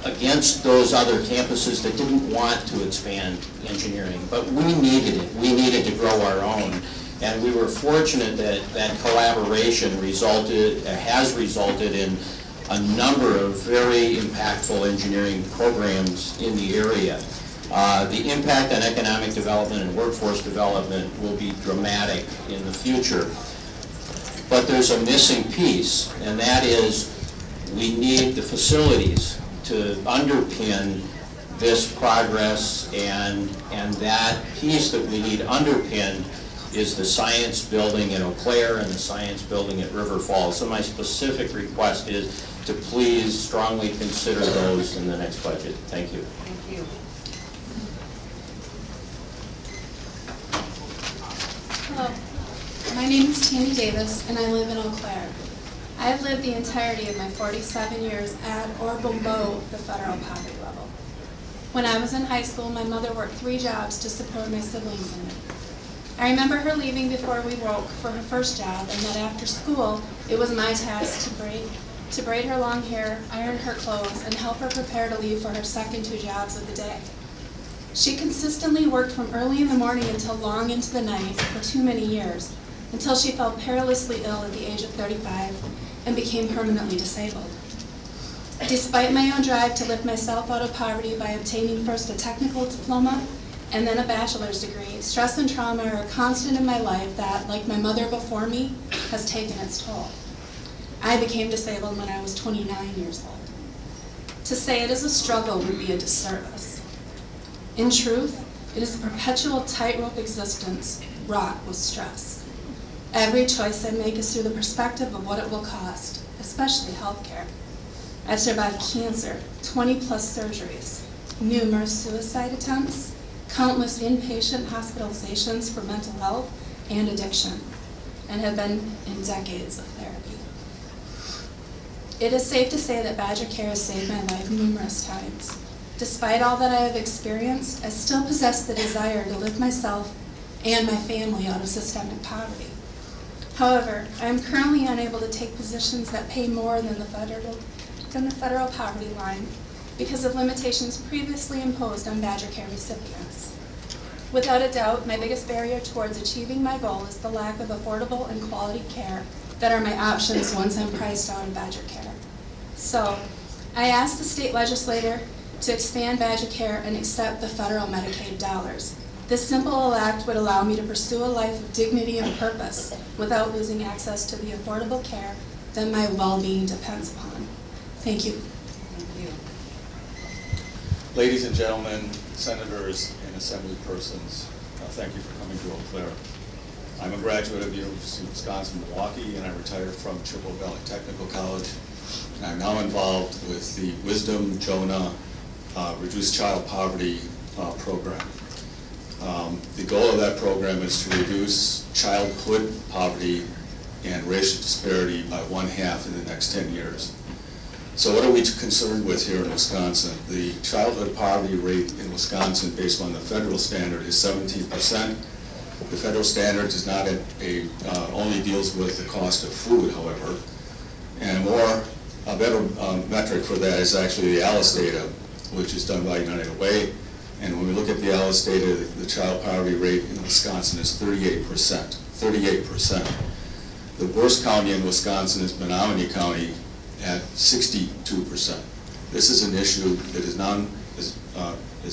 against those other campuses that didn't want to expand engineering. But we needed it. We needed to grow our own. And we were fortunate that that collaboration has resulted in a number of very impactful engineering programs in the area. The impact on economic development and workforce development will be dramatic in the future. But there's a missing piece, and that is we need the facilities to underpin this progress, and that piece that we need underpinned is the science building at Eau Claire and the science building at River Falls. So my specific request is to please strongly consider those in the next budget. Thank you. Thank you. Hello, my name is Tammy Davis and I live in Eau Claire. I have lived the entirety of my 47 years at or below the federal poverty level. When I was in high school, my mother worked 3 jobs to support my siblings and me. I remember her leaving before we woke for her first job, and that after school, it was my task to braid her long hair, iron her clothes, and help her prepare to leave for her second 2 jobs of the day. She consistently worked from early in the morning until long into the night for too many years, until she fell perilously ill at the age of 35 and became permanently disabled. Despite my own drive to lift myself out of poverty by obtaining first a technical diploma and then a bachelor's degree, stress and trauma are a constant in my life that, like my mother before me, has taken its toll. I became disabled when I was 29 years old. To say it is a struggle would be a disservice. In truth, it is a perpetual tightrope existence wrought with stress. Every choice I make is through the perspective of what it will cost, especially healthcare. I've survived cancer, 20-plus surgeries, numerous suicide attempts, countless inpatient hospitalizations for mental health and addiction, and have been in decades of therapy. It is safe to say that Badger Care has saved my life numerous times. Despite all that I have experienced, I still possess the desire to lift myself and my family out of systemic poverty. However, I am currently unable to take positions that pay more than the federal poverty line because of limitations previously imposed on Badger Care recipients. Without a doubt, my biggest barrier towards achieving my goal is the lack of affordable and quality care that are my options once I'm priced out of Badger Care. So, I asked the state legislator to expand Badger Care and accept the federal Medicaid dollars. This simple act would allow me to pursue a life of dignity and purpose without losing access to the affordable care that my well-being depends upon. Thank you. Thank you. Ladies and gentlemen, senators and assembly persons, thank you for coming to Eau Claire. I'm a graduate of the University of Wisconsin-Milwaukee, and I retired from Chippewa Valley Technical College. And I'm now involved with the Wisdom Jonah Reduce Child Poverty program. The goal of that program is to reduce childhood poverty and racial disparity by 1/2 in the next 10 years. So what are we concerned with here in Wisconsin? The childhood poverty rate in Wisconsin, based on the federal standard, is 17%. The federal standard does not only deals with the cost of food, however, and a better metric for that is actually the ALICE data, which is done by United Way. And when we look at the ALICE data, the child poverty rate in Wisconsin is 38%. 38%. The worst county in Wisconsin is Menominee County at 62%. This is an issue that is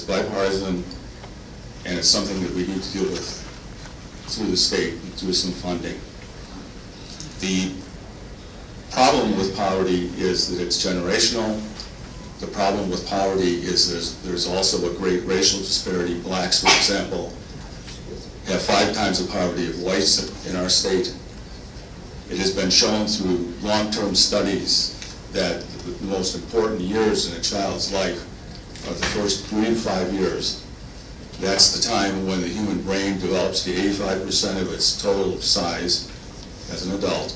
bipartisan, and it's something that we need to deal with through the state and through some funding. The problem with poverty is that it's generational. The problem with poverty is there's also a great racial disparity. Blacks, for example, have 5 times the poverty of whites in our state. It has been shown through long-term studies that the most important years in a child's life are the first 3 to 5 years. That's the time when the human brain develops to 85% of its total size as an adult.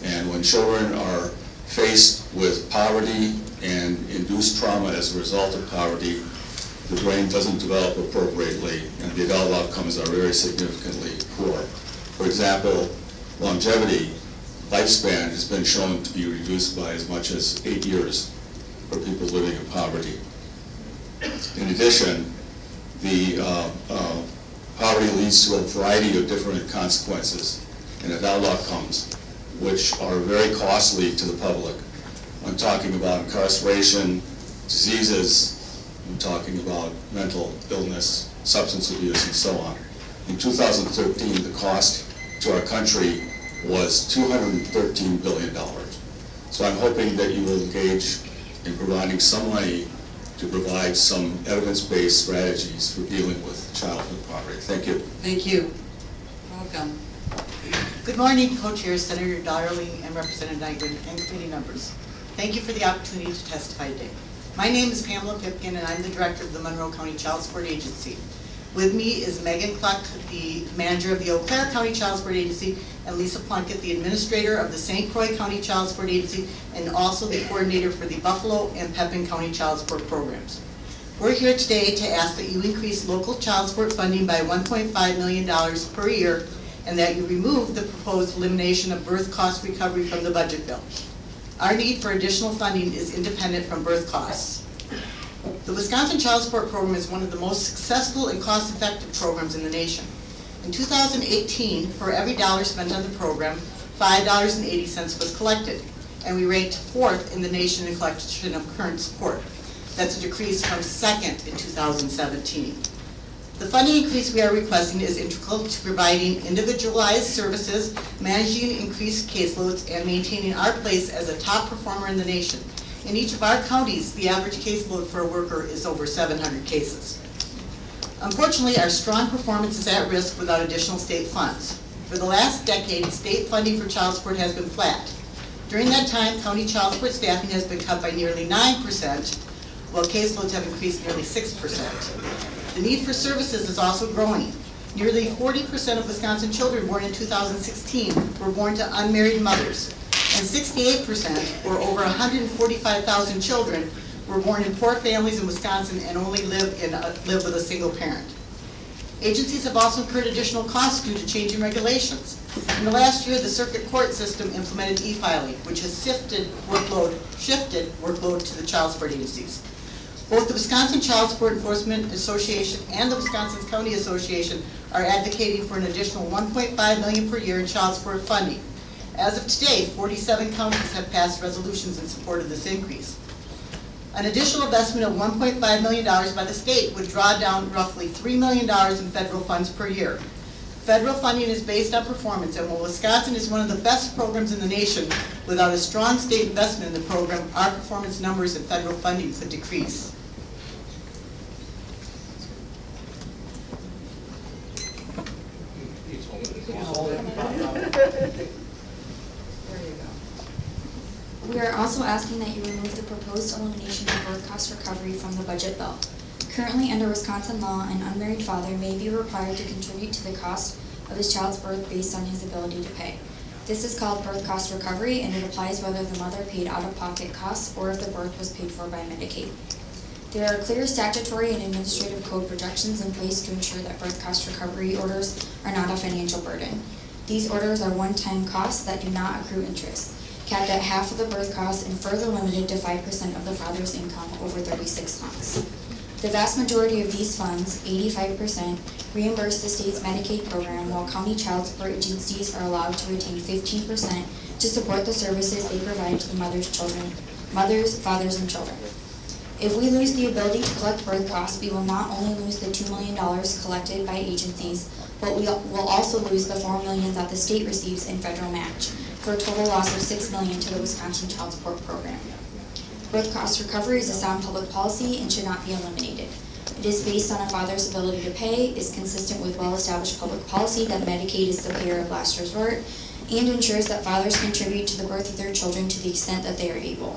And when children are faced with poverty and induced trauma as a result of poverty, the brain doesn't develop appropriately, and the adult outcomes are very significantly poor. For example, longevity, lifespan has been shown to be reduced by as much as 8 years for people living in poverty. In addition, the poverty leads to a variety of different consequences and adult outcomes, which are very costly to the public. I'm talking about incarceration, diseases, I'm talking about mental illness, substance abuse, and so on. In 2013, the cost to our country was $213 billion. So I'm hoping that you will engage in providing some money to provide some evidence-based strategies for dealing with childhood poverty. Thank you. Thank you. Welcome. Good morning, co-chairs, Senator Darling and Representative Nygren, and committee members. Thank you for the opportunity to testify today. My name is Pamela Pipkin, and I'm the director of the Monroe County Child Support Agency. With me is Megan Cluck, the manager of the Eau Claire County Child Support Agency, and Lisa Plunkett, the administrator of the St. Croix County Child Support Agency, and also the coordinator for the Buffalo and Pepin County Child Support programs. We're here today to ask that you increase local child support funding by $1.5 million per year, and that you remove the proposed elimination of birth cost recovery from the budget bill. Our need for additional funding is independent from birth costs. The Wisconsin Child Support Program is one of the most successful and cost-effective programs in the nation. In 2018, for every dollar spent on the program, $5.80 was collected, and we ranked 4th in the nation in collection of current support. That's a decrease from 2nd in 2017. The funding increase we are requesting is integral to providing individualized services, managing increased caseloads, and maintaining our place as a top performer in the nation. In each of our counties, the average caseload for a worker is over 700 cases. Unfortunately, our strong performance is at risk without additional state funds. For the last decade, state funding for child support has been flat. During that time, county child support staffing has been cut by nearly 9%, while caseloads have increased nearly 6%. The need for services is also growing. Nearly 40% of Wisconsin children born in 2016 were born to unmarried mothers, and 68%, or over 145,000 children, were born in poor families in Wisconsin and only live with a single parent. Agencies have also incurred additional costs due to changing regulations. In the last year, the circuit court system implemented e-filing, which has shifted workload to the child support agencies. Both the Wisconsin Child Support Enforcement Association and the Wisconsin County Association are advocating for an additional $1.5 million per year in child support funding. As of today, 47 counties have passed resolutions in support of this increase. An additional investment of $1.5 million by the state would draw down roughly $3 million in federal funds per year. Federal funding is based on performance, and while Wisconsin is one of the best programs in the nation, without a strong state investment in the program, our performance numbers and federal funding could decrease. We are also asking that you remove the proposed elimination of birth cost recovery from the budget bill. Currently, under Wisconsin law, an unmarried father may be required to contribute to the cost of his child's birth based on his ability to pay. This is called birth cost recovery, and it applies whether the mother paid out-of-pocket costs or if the birth was paid for by Medicaid. There are clear statutory and administrative code projections in place to ensure that birth cost recovery orders are not a financial burden. These orders are one-time costs that do not accrue interest, capped at half of the birth cost and further limited to 5% of the father's income over 36 months. The vast majority of these funds, 85%, reimburse the state's Medicaid program, while county child support agencies are allowed to retain 15% to support the services they provide to the mothers, fathers, and children. If we lose the ability to collect birth costs, we will not only lose the $2 million collected by agencies, but we will also lose the $4 million that the state receives in federal match, for a total loss of $6 million to the Wisconsin Child Support Program. Birth cost recovery is a sound public policy and should not be eliminated. It is based on a father's ability to pay, is consistent with well-established public policy that Medicaid is the payer of last resort, and ensures that fathers contribute to the birth of their children to the extent that they are able.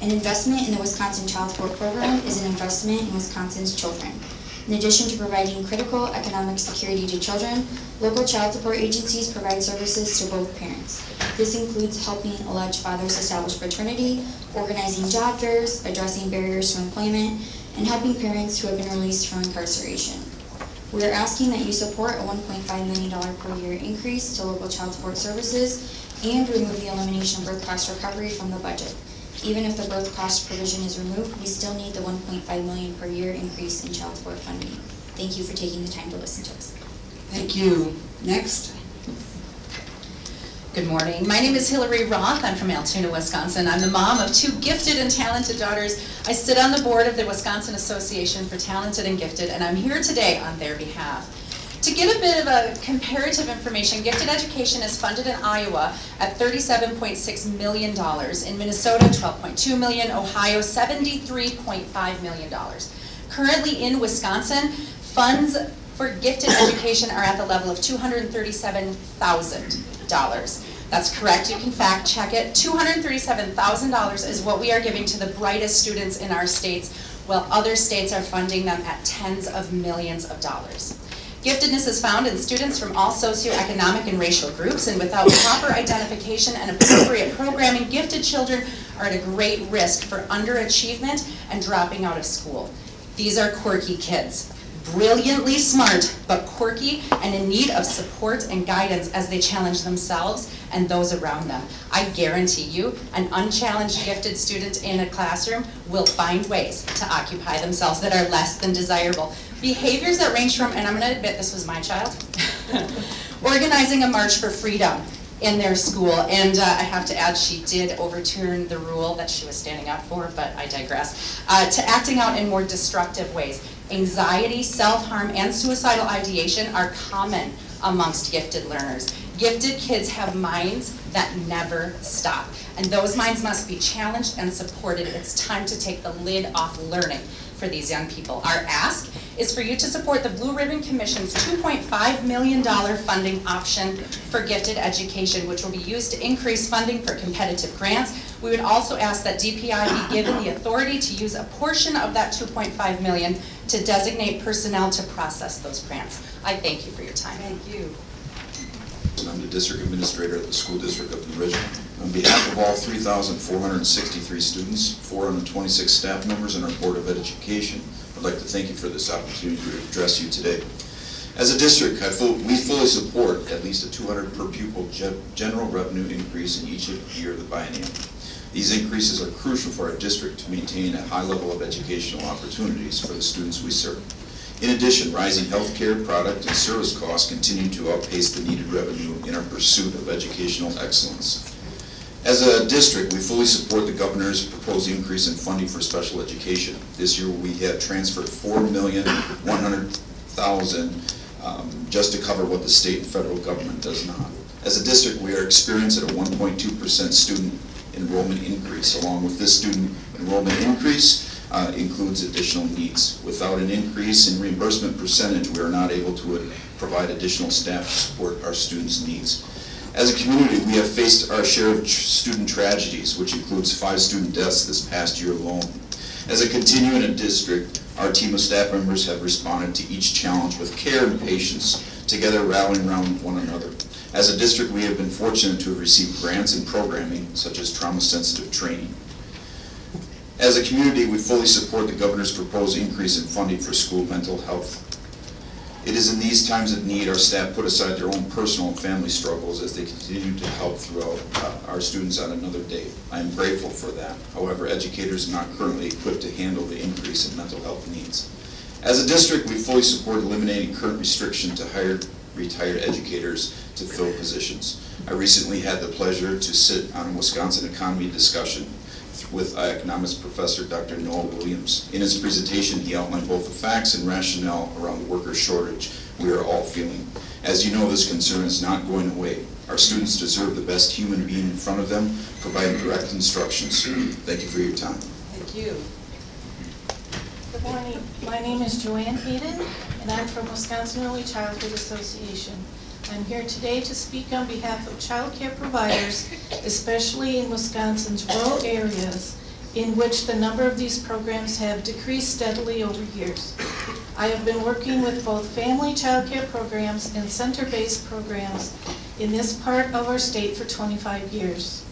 An investment in the Wisconsin Child Support Program is an investment in Wisconsin's children. In addition to providing critical economic security to children, local child support agencies provide services to both parents. This includes helping alleged fathers establish paternity, organizing job fairs, addressing barriers to employment, and helping parents who have been released from incarceration. We are asking that you support a $1.5 million per year increase to local child support services and remove the elimination of birth cost recovery from the budget. Even if the birth cost provision is removed, we still need the $1.5 million per year increase in child support funding. Thank you for taking the time to listen to us. Thank you. Next. Good morning. My name is Hillary Roth. I'm from Altoona, Wisconsin. I'm the mom of two gifted and talented daughters. I sit on the board of the Wisconsin Association for Talented and Gifted, and I'm here today on their behalf. To get a bit of a comparative information, gifted education is funded in Iowa at $37.6 million, in Minnesota $12.2 million, Ohio $73.5 million. Currently in Wisconsin, funds for gifted education are at the level of $237,000. That's correct, you can fact check it. $237,000 is what we are giving to the brightest students in our states, while other states are funding them at tens of millions of dollars. Giftedness is found in students from all socioeconomic and racial groups, and without proper identification and appropriate programming, gifted children are at a great risk for underachievement and dropping out of school. These are quirky kids, brilliantly smart, but quirky and in need of support and guidance as they challenge themselves and those around them. I guarantee you, an unchallenged gifted student in a classroom will find ways to occupy themselves that are less than desirable. Behaviors that range from, and I'm going to admit this was my child, organizing a march for freedom in their school, and I have to add she did overturn the rule that she was standing up for, but I digress, to acting out in more destructive ways. Anxiety, self-harm, and suicidal ideation are common amongst gifted learners. Gifted kids have minds that never stop, and those minds must be challenged and supported. It's time to take the lid off learning for these young people. Our ask is for you to support the Blue Ribbon Commission's $2.5 million funding option for gifted education, which will be used to increase funding for competitive grants. We would also ask that DPI be given the authority to use a portion of that $2.5 million to designate personnel to process those grants. I thank you for your time. Thank you. I'm the district administrator at the school district of New Ridge. On behalf of all 3,463 students, 426 staff members, and our Board of Education, I'd like to thank you for this opportunity to address you today. As a district, we fully support at least a 200 per pupil general revenue increase in each year of the biennium. These increases are crucial for our district to maintain a high level of educational opportunities for the students we serve. In addition, rising healthcare, product, and service costs continue to outpace the needed revenue in our pursuit of educational excellence. As a district, we fully support the governor's proposed increase in funding for special education. This year, we have transferred $4,100,000 just to cover what the state and federal government does not. As a district, we are experiencing a 1.2% student enrollment increase. Along with this student enrollment increase, includes additional needs. Without an increase in reimbursement percentage, we are not able to provide additional staff to support our students' needs. As a community, we have faced our share of student tragedies, which includes 5 student deaths this past year alone. As a continuing district, our team of staff members have responded to each challenge with care and patience, together rallying around one another. As a district, we have been fortunate to have received grants and programming such as trauma-sensitive training. As a community, we fully support the governor's proposed increase in funding for school mental health. It is in these times of need our staff put aside their own personal and family struggles as they continue to help throughout our students on another day. I am grateful for that. However, educators are not currently equipped to handle the increase in mental health needs. As a district, we fully support eliminating current restriction to hire retired educators to fill positions. I recently had the pleasure to sit on a Wisconsin economy discussion with economics professor Dr. Noah Williams. In his presentation, he outlined both the facts and rationale around the worker shortage we are all feeling. As you know, this concern is not going away. Our students deserve the best human being in front of them, providing direct instructions. Thank you for your time. Thank you. Good morning. My name is Joanne Hayden, and I'm from Wisconsin Early Childhood Association. I'm here today to speak on behalf of child care providers, especially in Wisconsin's rural areas, in which the number of these programs have decreased steadily over years. I have been working with both family child care programs and center-based programs in this part of our state for 25 years.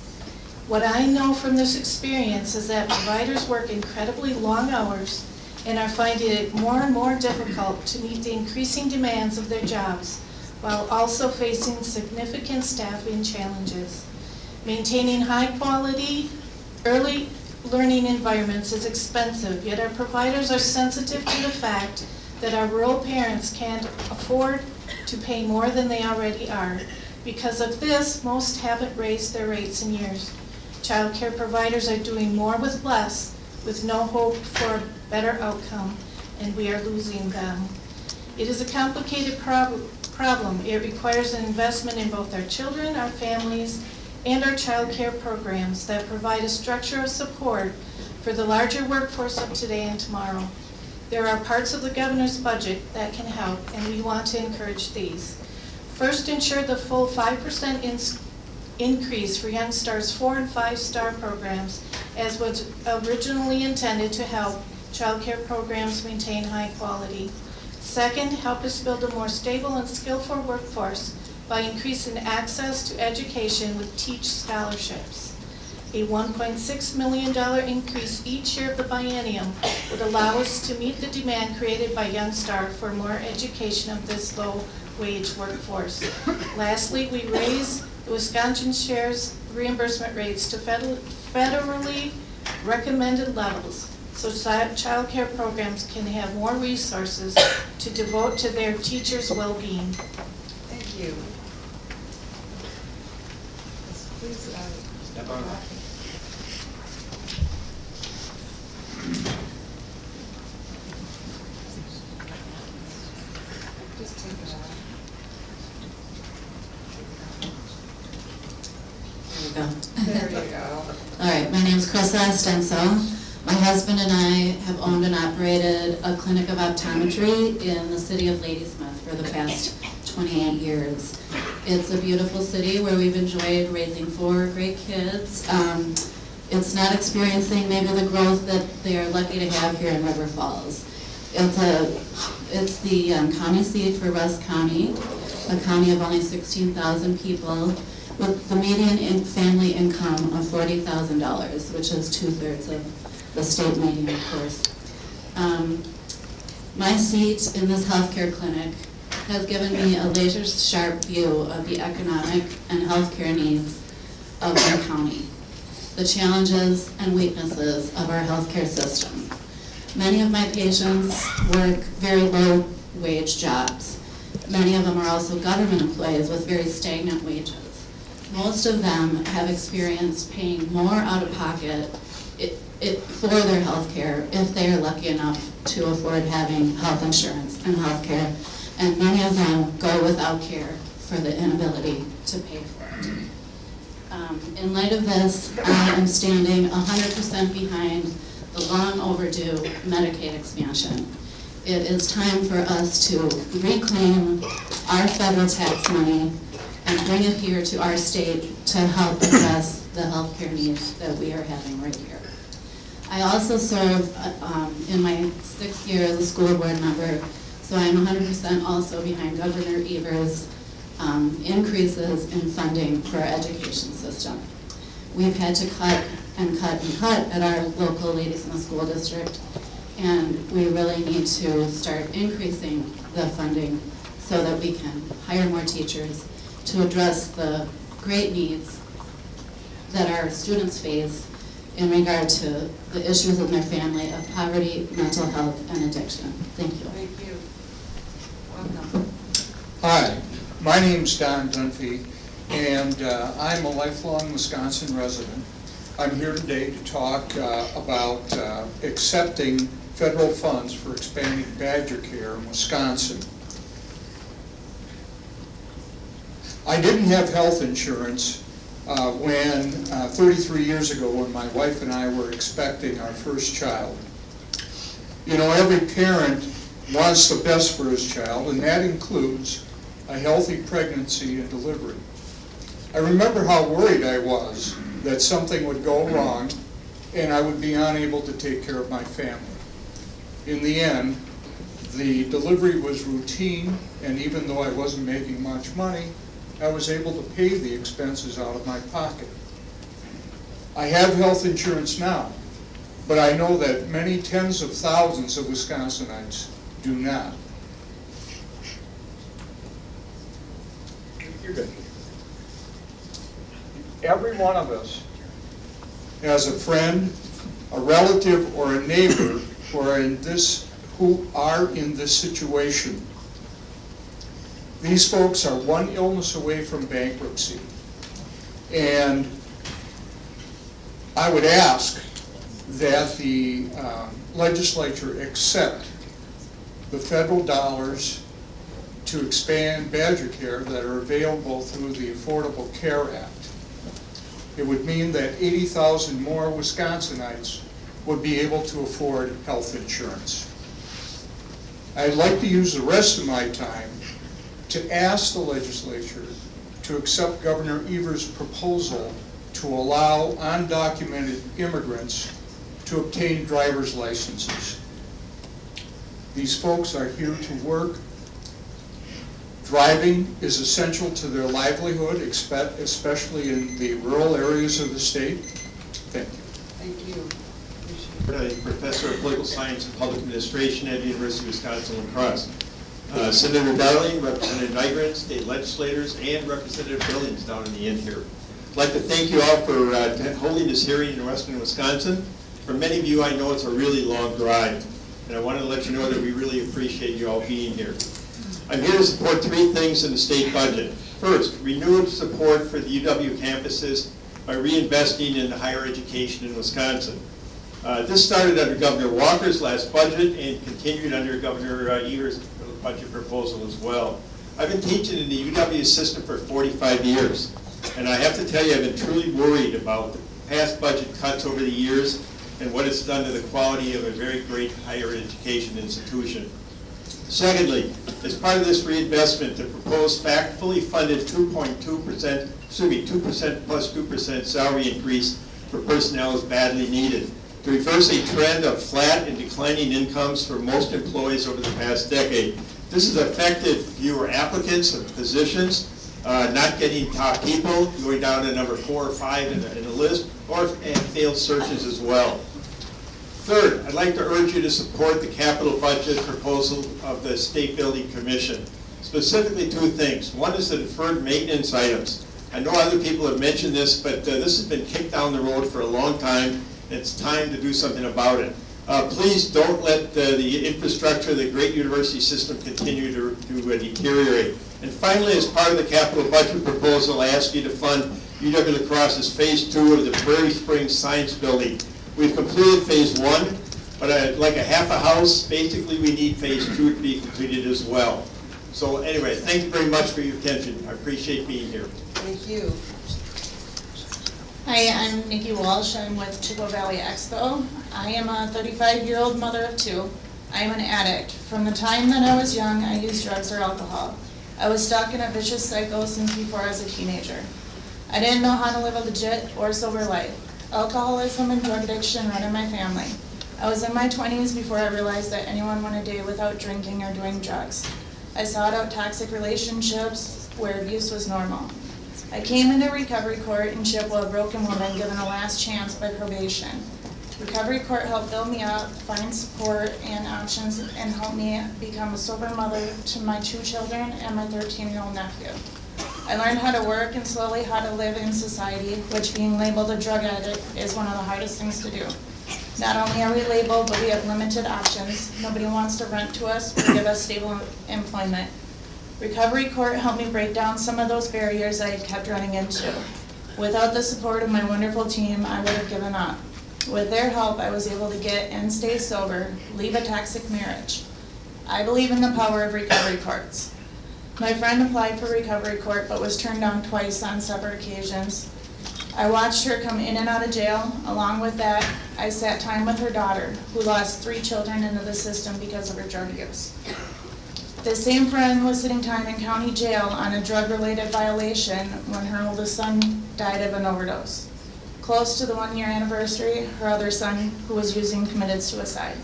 What I know from this experience is that providers work incredibly long hours and are finding it more and more difficult to meet the increasing demands of their jobs, while also facing significant staffing challenges. Maintaining high-quality, early learning environments is expensive, yet our providers are sensitive to the fact that our rural parents can't afford to pay more than they already are. Because of this, most haven't raised their rates in years. Child care providers are doing more with less, with no hope for a better outcome, and we are losing them. It is a complicated problem. It requires an investment in both our children, our families, and our child care programs that provide a structure of support for the larger workforce of today and tomorrow. There are parts of the governor's budget that can help, and we want to encourage these. First, ensure the full 5% increase for Young Star's 4- and 5-star programs, as was originally intended to help child care programs maintain high quality. Second, help us build a more stable and skillful workforce by increasing access to education with TEACH scholarships. A $1.6 million increase each year of the biennium would allow us to meet the demand created by Young Star for more education of this low-wage workforce. Lastly, we raise the Wisconsin Shares reimbursement rates to federally recommended levels, so child care programs can have more resources to devote to their teachers' well-being. Thank you. Please, step on. Just take it out. There you go. There you go. All right, my name is Chris Astenso. My husband and I have owned and operated a clinic of optometry in the city of Ladysmith for the past 28 years. It's a beautiful city where we've enjoyed raising 4 great kids. It's not experiencing maybe the growth that they are lucky to have here in River Falls. It's the county seat for Rusk County, a county of only 16,000 people, with the median family income of $40,000, which is 2/3 of the state median, of course. My seat in this healthcare clinic has given me a laser-sharp view of the economic and healthcare needs of our county, the challenges and weaknesses of our healthcare system. Many of my patients work very low-wage jobs. Many of them are also government employees with very stagnant wages. Most of them have experienced paying more out of pocket for their health care if they are lucky enough to afford having health insurance and health care, and many of them go without care for the inability to pay for it. In light of this, I am standing 100% behind the long overdue Medicaid expansion. It is time for us to reclaim our federal tax money and bring it here to our state to help address the healthcare needs that we are having right here. I also serve in my 6th year as a school board member, so I'm 100% also behind Governor Evers' increases in funding for our education system. We've had to cut and cut and cut at our local Ladies in the School District, and we really need to start increasing the funding so that we can hire more teachers to address the great needs that our students face in regard to the issues in their family of poverty, mental health, and addiction. Thank you. Thank you. Welcome. Hi, my name's Don Dunphy, and I'm a lifelong Wisconsin resident. I'm here today to talk about accepting federal funds for expanding Badger Care in Wisconsin. I didn't have health insurance when 33 years ago when my wife and I were expecting our first child. You know, every parent wants the best for his child, and that includes a healthy pregnancy and delivery. I remember how worried I was that something would go wrong and I would be unable to take care of my family. In the end, the delivery was routine, and even though I wasn't making much money, I was able to pay the expenses out of my pocket. I have health insurance now, but I know that many tens of thousands of Wisconsinites do not. You're good. Every one of us has a friend, a relative, or a neighbor who are in this situation. These folks are one illness away from bankruptcy. And I would ask that the legislature accept the federal dollars to expand Badger Care that are available through the Affordable Care Act. It would mean that 80,000 more Wisconsinites would be able to afford health insurance. I'd like to use the rest of my time to ask the legislature to accept Governor Evers' proposal to allow undocumented immigrants to obtain driver's licenses. These folks are here to work. Driving is essential to their livelihood, especially in the rural areas of the state. Thank you. Thank you. A professor of political science and public administration at the University of Wisconsin-La Crosse. Senator Darling, Representative Nygren, state legislators, and Representative Billings down in the end here. I'd like to thank you all for holding this hearing in western Wisconsin. For many of you, I know it's a really long drive, and I wanted to let you know that we really appreciate you all being here. I'm here to support three things in the state budget. First, renewed support for the UW campuses by reinvesting in higher education in Wisconsin. This started under Governor Walker's last budget and continued under Governor Evers' budget proposal as well. I've been teaching in the UW system for 45 years, and I have to tell you I've been truly worried about the past budget cuts over the years and what it's done to the quality of a very great higher education institution. Secondly, as part of this reinvestment, the proposed fully funded 2% plus 2% salary increase for personnel is badly needed to reverse a trend of flat and declining incomes for most employees over the past decade. This has affected fewer applicants of positions, not getting top people, going down to number 4 or 5 in the list, and failed searches as well. Third, I'd like to urge you to support the capital budget proposal of the State Building Commission. Specifically two things. One is the deferred maintenance items. I know other people have mentioned this, but this has been kicked down the road for a long time. It's time to do something about it. Please don't let the infrastructure of the great university system continue to deteriorate. And finally, as part of the capital budget proposal, I ask you to fund UW-La Crosse's Phase 2 of the Prairie Springs Science Building. We've completed Phase 1, but like a half a house, basically we need Phase 2 to be completed as well. So anyway, thank you very much for your attention. I appreciate being here. Thank you. Hi, I'm Nikki Walsh. I'm with Chippewa Valley Expo. I am a 35-year-old mother of 2. I am an addict. From the time that I was young, I used drugs or alcohol. I was stuck in a vicious cycle since before I was a teenager. I didn't know how to live a legit or sober life. Alcoholism and drug addiction run in my family. I was in my 20s before I realized that anyone went a day without drinking or doing drugs. I sought out toxic relationships, where abuse was normal. I came into recovery court in Chippewa, a broken woman given a last chance by probation. Recovery court helped build me up, find support and options, and help me become a sober mother to my 2 children and my 13-year-old nephew. I learned how to work and slowly how to live in society, which being labeled a drug addict is one of the hardest things to do. Not only are we labeled, but we have limited options. Nobody wants to rent to us or give us stable employment. Recovery court helped me break down some of those barriers I had kept running into. Without the support of my wonderful team, I would have given up. With their help, I was able to get and stay sober, leave a toxic marriage. I believe in the power of recovery courts. My friend applied for recovery court but was turned down twice on separate occasions. I watched her come in and out of jail. Along with that, I sat time with her daughter, who lost 3 children into the system because of her drug use. The same friend was sitting time in county jail on a drug-related violation when her oldest son died of an overdose. Close to the 1-year anniversary, her other son, who was using, committed suicide.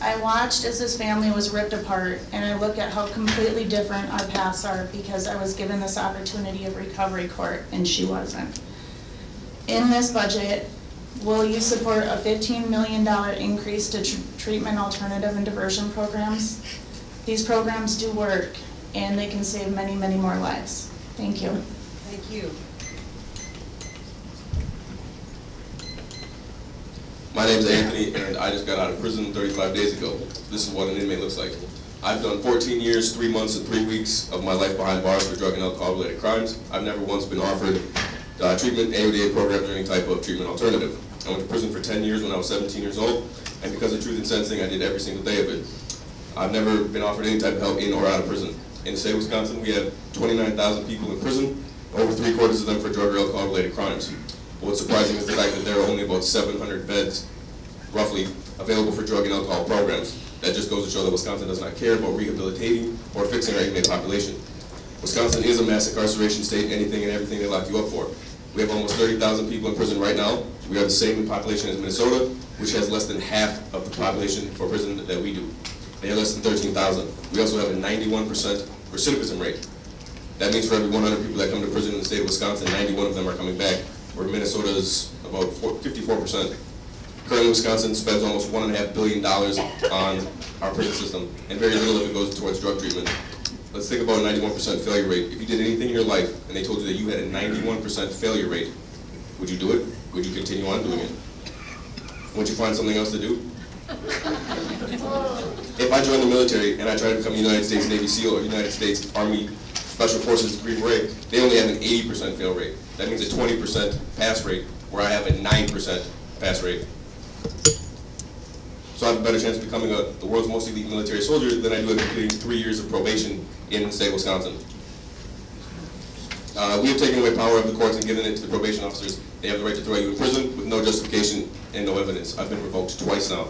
I watched as this family was ripped apart, and I look at how completely different our paths are because I was given this opportunity of recovery court and she wasn't. In this budget, will you support a $15 million increase to treatment alternative and diversion programs? These programs do work, and they can save many, many more lives. Thank you. Thank you. My name is Anthony, and I just got out of prison 35 days ago. This is what an inmate looks like. I've done 14 years, 3 months, and 3 weeks of my life behind bars for drug and alcohol-related crimes. I've never once been offered treatment, AODA programs, or any type of treatment alternative. I went to prison for 10 years when I was 17 years old, and because of truth in sentencing, I did every single day of it. I've never been offered any type of help in or out of prison. In the state of Wisconsin, we have 29,000 people in prison, over 3/4 of them for drug or alcohol-related crimes. What's surprising is the fact that there are only about 700 beds, roughly, available for drug and alcohol programs. That just goes to show that Wisconsin does not care about rehabilitating or fixing our inmate population. Wisconsin is a mass incarceration state, anything and everything they lock you up for. We have almost 30,000 people in prison right now. We are the same in population as Minnesota, which has less than half of the population for prison that we do. They are less than 13,000. We also have a 91% recidivism rate. That means for every 100 people that come to prison in the state of Wisconsin, 91 of them are coming back, where Minnesota is about 54%. Currently, Wisconsin spends almost $1.5 billion on our prison system, and very little of it goes towards drug treatment. Let's think about a 91% failure rate. If you did anything in your life and they told you that you had a 91% failure rate, would you do it? Would you continue on doing it? Would you find something else to do? If I join the military and I try to become a United States Navy SEAL or United States Army Special Forces Green Beret, they only have an 80% fail rate. That means a 20% pass rate, where I have a 9% pass rate. So I have a better chance of becoming the world's most elite military soldier than I do at completing 3 years of probation in the state of Wisconsin. We have taken away power of the courts and given it to the probation officers. They have the right to throw you in prison with no justification and no evidence. I've been revoked twice now.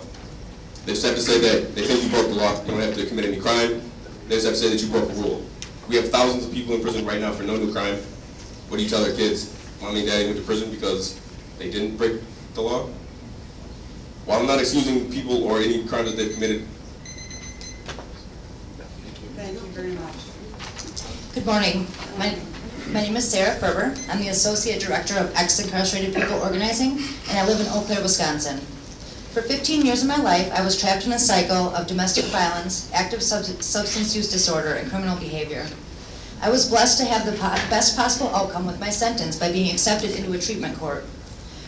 They just have to say that they think you broke the law. You don't have to commit any crime. They just have to say that you broke the rule. We have thousands of people in prison right now for no new crime. What do you tell their kids? Mommy and Daddy went to prison because they didn't break the law? While I'm not excusing people or any crime that they've committed. Thank you very much. Good morning. My name is Sarah Ferber. I'm the Associate Director of Ex-Incarcerated People Organizing, and I live in Eau Claire, Wisconsin. For 15 years of my life, I was trapped in a cycle of domestic violence, active substance use disorder, and criminal behavior. I was blessed to have the best possible outcome with my sentence by being accepted into a treatment court.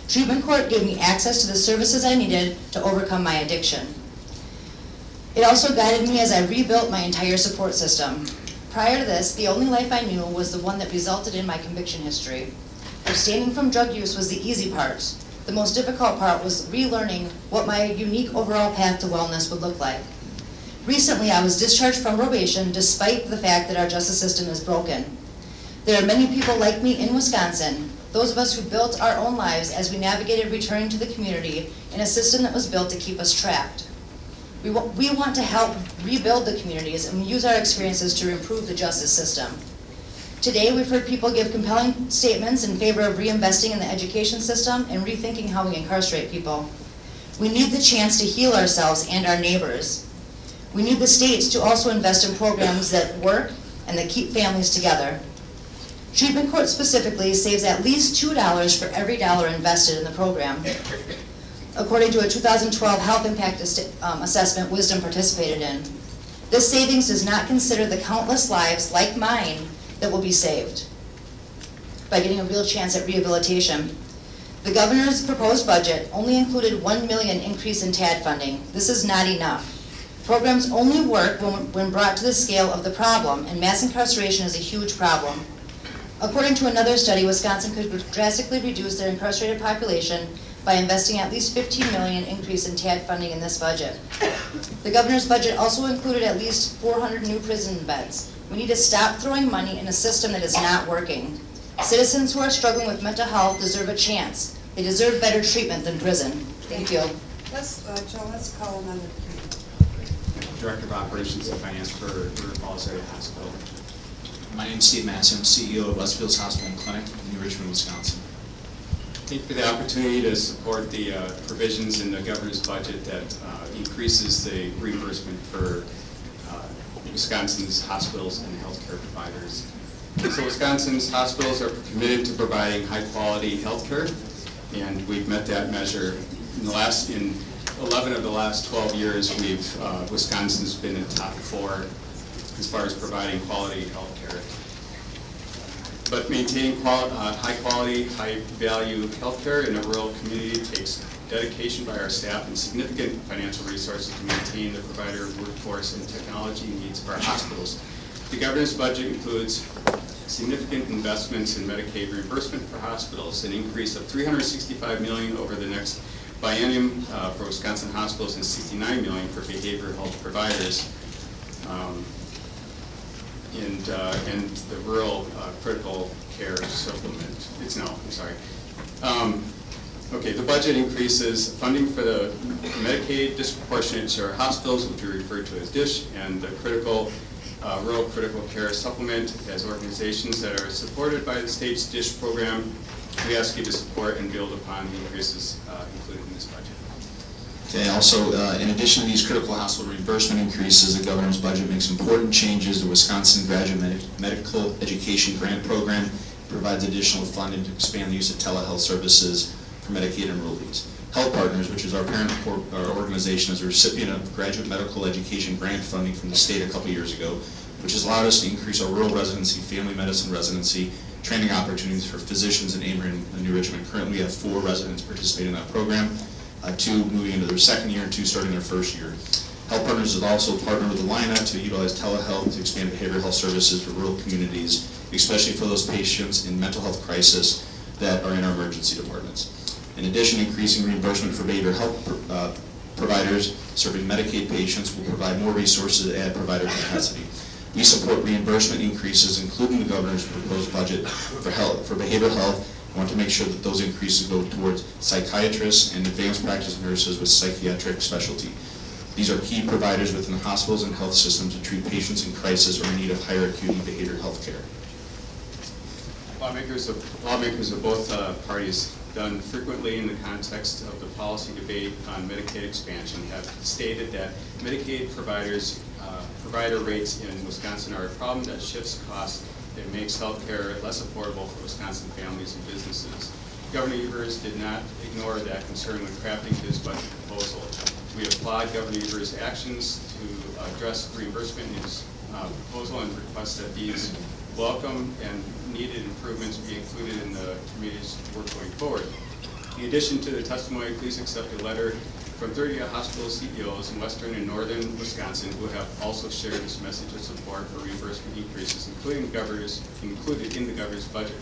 Treatment court gave me access to the services I needed to overcome my addiction. It also guided me as I rebuilt my entire support system. Prior to this, the only life I knew was the one that resulted in my conviction history. Abstaining from drug use was the easy part. The most difficult part was relearning what my unique overall path to wellness would look like. Recently, I was discharged from probation despite the fact that our justice system is broken. There are many people like me in Wisconsin, those of us who built our own lives as we navigated returning to the community in a system that was built to keep us trapped. We want to help rebuild the communities and use our experiences to improve the justice system. Today, we've heard people give compelling statements in favor of reinvesting in the education system and rethinking how we incarcerate people. We need the chance to heal ourselves and our neighbors. We need the states to also invest in programs that work and that keep families together. Treatment Court specifically saves at least $2 for every dollar invested in the program, according to a 2012 health impact assessment Wisdom participated in. This savings does not consider the countless lives like mine that will be saved by getting a real chance at rehabilitation. The governor's proposed budget only included $1 million increase in TAD funding. This is not enough. Programs only work when brought to the scale of the problem, and mass incarceration is a huge problem. According to another study, Wisconsin could drastically reduce their incarcerated population by investing at least $15 million increase in TAD funding in this budget. The governor's budget also included at least 400 new prison beds. We need to stop throwing money in a system that is not working. Citizens who are struggling with mental health deserve a chance. They deserve better treatment than prison. Thank you. Joe, let's call another. Director of Operations and Finance for River Falls Area Hospital. My name is Steve Massey. I'm CEO of Westfields Hospital and Clinic in New Richmond, Wisconsin. Thank you for the opportunity to support the provisions in the governor's budget that increases the reimbursement for Wisconsin's hospitals and healthcare providers. So Wisconsin's hospitals are committed to providing high-quality healthcare, and we've met that measure. In 11 of the last 12 years, Wisconsin's been in top 4 as far as providing quality healthcare. But maintaining high-quality, high-value healthcare in a rural community takes dedication by our staff and significant financial resources to maintain the provider workforce and technology needs of our hospitals. The governor's budget includes significant investments in Medicaid reimbursement for hospitals, an increase of $365 million over the next biennium for Wisconsin hospitals and $69 million for behavioral health providers, and the rural critical care supplement. Okay, the budget increases funding for the Medicaid disproportionate to our hospitals, which we refer to as DISH, and the rural critical care supplement as organizations that are supported by the state's DISH program. We ask you to support and build upon the increases included in this budget. Okay, also, in addition to these critical hospital reimbursement increases, the governor's budget makes important changes to Wisconsin Graduate Medical Education Grant Program, provides additional funding to expand the use of telehealth services for Medicaid enrollees. Health Partners, which is our parent organization, is a recipient of graduate medical education grant funding from the state a couple years ago, which has allowed us to increase our rural residency, family medicine residency, training opportunities for physicians in Amory and New Richmond. Currently, we have 4 residents participating in that program, 2 moving into their second year and 2 starting their first year. Health Partners has also partnered with Alina to utilize telehealth to expand behavioral health services for rural communities, especially for those patients in mental health crisis that are in our emergency departments. In addition, increasing reimbursement for behavioral health providers serving Medicaid patients will provide more resources to add provider capacity. We support reimbursement increases, including the governor's proposed budget for behavioral health. I want to make sure that those increases go towards psychiatrists and advanced practice nurses with psychiatric specialty. These are key providers within the hospitals and health systems to treat patients in crisis or in need of higher acuity behavioral health care. Lawmakers of both parties, done frequently in the context of the policy debate on Medicaid expansion, have stated that Medicaid provider rates in Wisconsin are a problem that shifts costs and makes health care less affordable for Wisconsin families and businesses. Governor Evers did not ignore that concern when crafting his budget proposal. We applaud Governor Evers' actions to address reimbursement in his proposal and request that these welcome and needed improvements be included in the committee's work going forward. In addition to the testimony, please accept a letter from 30 hospital CEOs in western and northern Wisconsin who have also shared this message of support for reimbursement increases, included in the governor's budget.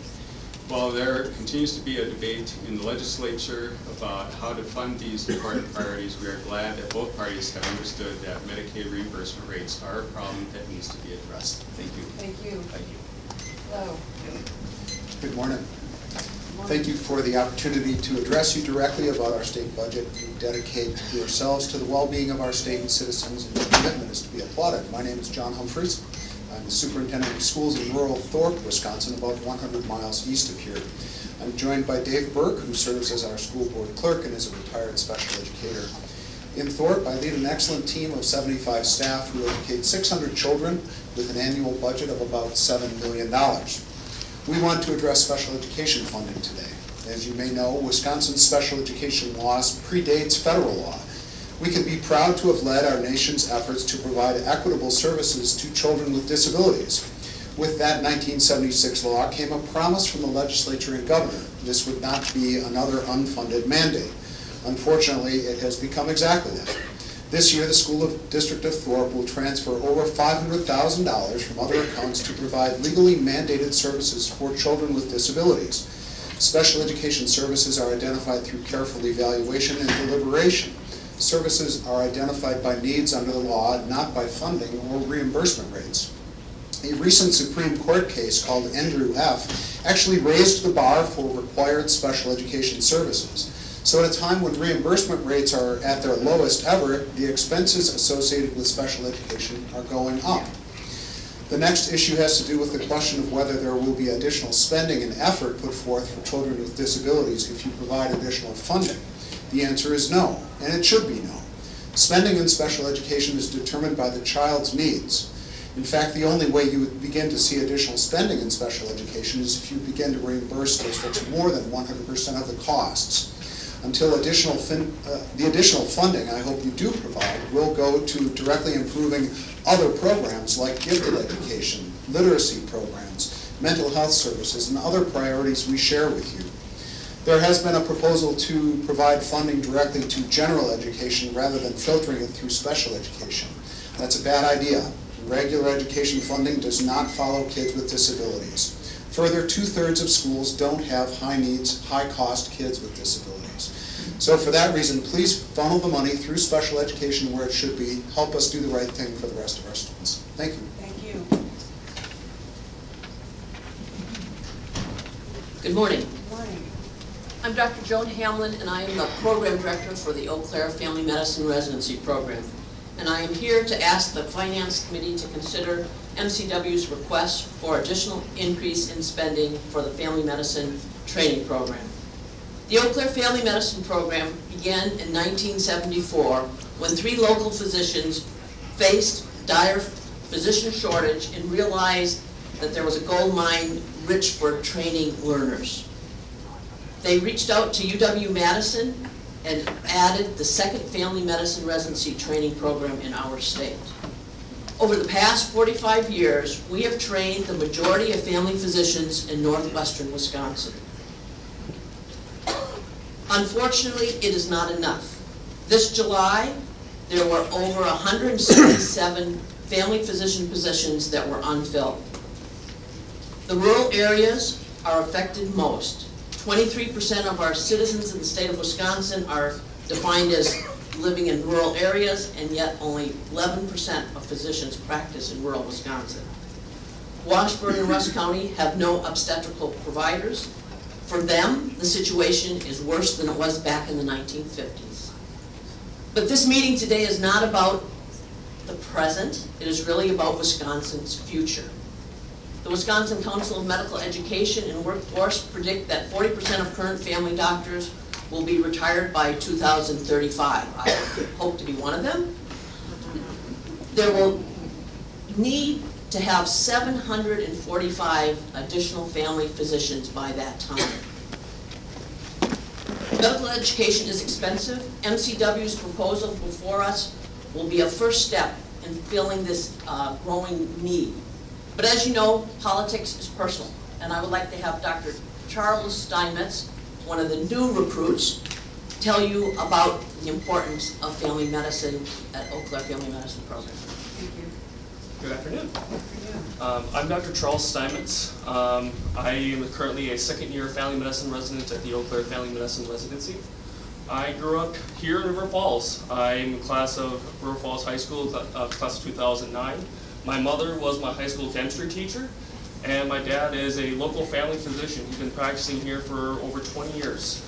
While there continues to be a debate in the legislature about how to fund these important priorities, we are glad that both parties have understood that Medicaid reimbursement rates are a problem that needs to be addressed. Thank you. Thank you. Thank you. Hello. Good morning. Thank you for the opportunity to address you directly about our state budget. We dedicate ourselves to the well-being of our state and citizens, and your commitment is to be applauded. My name is John Humphreys. I'm the superintendent of schools in rural Thorpe, Wisconsin, about 100 miles east of here. I'm joined by Dave Burke, who serves as our school board clerk and is a retired special educator. In Thorpe, I lead an excellent team of 75 staff who educate 600 children with an annual budget of about $7 million. We want to address special education funding today. As you may know, Wisconsin's special education laws predates federal law. We can be proud to have led our nation's efforts to provide equitable services to children with disabilities. With that 1976 law came a promise from the legislature and governor. This would not be another unfunded mandate. Unfortunately, it has become exactly that. This year, the School District of Thorpe will transfer over $500,000 from other accounts to provide legally mandated services for children with disabilities. Special education services are identified through careful evaluation and deliberation. Services are identified by needs under the law, not by funding or reimbursement rates. A recent Supreme Court case called Andrew F. actually raised the bar for required special education services. So at a time when reimbursement rates are at their lowest ever, the expenses associated with special education are going up. The next issue has to do with the question of whether there will be additional spending and effort put forth for children with disabilities if you provide additional funding. The answer is no, and it should be no. Spending in special education is determined by the child's needs. In fact, the only way you would begin to see additional spending in special education is if you begin to reimburse districts more than 100% of the costs. Until the additional funding I hope you do provide will go to directly improving other programs like gifted education, literacy programs, mental health services, and other priorities we share with you. There has been a proposal to provide funding directly to general education rather than filtering it through special education. That's a bad idea. Regular education funding does not follow kids with disabilities. Further, 2/3 of schools don't have high-needs, high-cost kids with disabilities. So for that reason, please funnel the money through special education where it should be. Help us do the right thing for the rest of our students. Thank you. Thank you. Good morning. Good morning. I'm Dr. Joan Hamlin, and I am the Program Director for the Eau Claire Family Medicine Residency Program. And I am here to ask the Finance Committee to consider MCW's request for additional increase in spending for the Family Medicine Training Program. The Eau Claire Family Medicine Program began in 1974 when 3 local physicians faced dire physician shortage and realized that there was a gold mine rich for training learners. They reached out to UW-Madison and added the second Family Medicine Residency Training Program in our state. Over the past 45 years, we have trained the majority of family physicians in northwestern Wisconsin. Unfortunately, it is not enough. This July, there were over 167 family physician positions that were unfilled. The rural areas are affected most. 23% of our citizens in the state of Wisconsin are defined as living in rural areas, and yet only 11% of physicians practice in rural Wisconsin. Washburn and Rusk County have no obstetrical providers. For them, the situation is worse than it was back in the 1950s. But this meeting today is not about the present, it is really about Wisconsin's future. The Wisconsin Council of Medical Education and Workforce predict that 40% of current family doctors will be retired by 2035. I hope to be one of them. There will need to have 745 additional family physicians by that time. Medical education is expensive. MCW's proposal before us will be a first step in filling this growing need. But as you know, politics is personal, and I would like to have Dr. Charles Steinmetz, one of the new recruits, tell you about the importance of family medicine at Eau Claire Family Medicine Program. Thank you. Good afternoon. I'm Dr. Charles Steinmetz. I am currently a second-year family medicine resident at the Eau Claire Family Medicine Residency. I grew up here in River Falls. I'm a class of River Falls High School, class of 2009. My mother was my high school chemistry teacher, and my dad is a local family physician. He's been practicing here for over 20 years.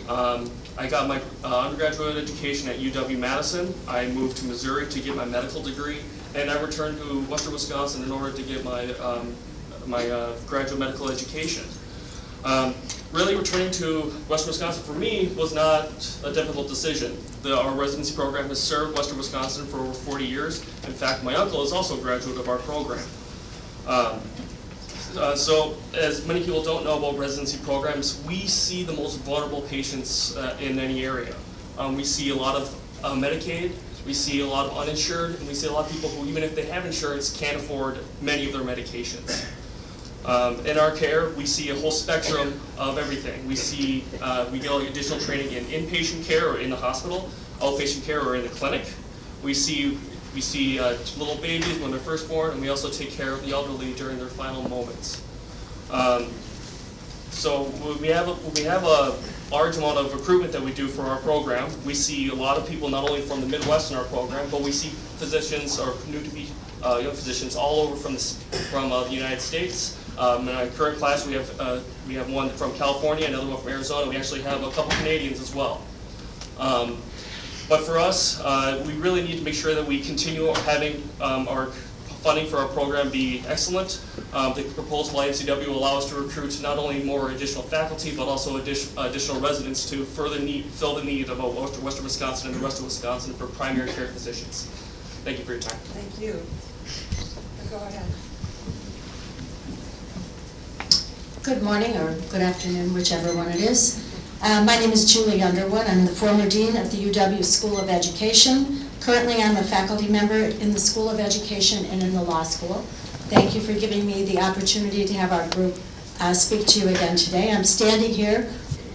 I got my undergraduate education at UW-Madison. I moved to Missouri to get my medical degree, and I returned to western Wisconsin in order to get my graduate medical education. Really, returning to Western Wisconsin for me was not a difficult decision. Our residency program has served Western Wisconsin for over 40 years. In fact, my uncle is also a graduate of our program. So, as many people don't know about residency programs, we see the most vulnerable patients in any area. We see a lot of Medicaid, we see a lot of uninsured, and we see a lot of people who, even if they have insurance, can't afford many of their medications. In our care, we see a whole spectrum of everything. We see, we get additional training in inpatient care or in the hospital, outpatient care or in the clinic. We see little babies when they're first born, and we also take care of the elderly during their final moments. So we have a large amount of recruitment that we do for our program. We see a lot of people not only from the Midwest in our program, but we see physicians or new to be young physicians all over from the United States. In our current class, we have one from California, another one from Arizona. We actually have a couple Canadians as well. But for us, we really need to make sure that we continue having our funding for our program be excellent. The proposal by NCW will allow us to recruit not only more additional faculty, but also additional residents to further fill the need of Western Wisconsin and the rest of Wisconsin for primary care physicians. Thank you for your time. Thank you. Go ahead. Good morning or good afternoon, whichever one it is. My name is Julie Underwood. I'm the former dean of the UW School of Education. Currently, I'm a faculty member in the School of Education and in the law school. Thank you for giving me the opportunity to have our group speak to you again today. I'm standing here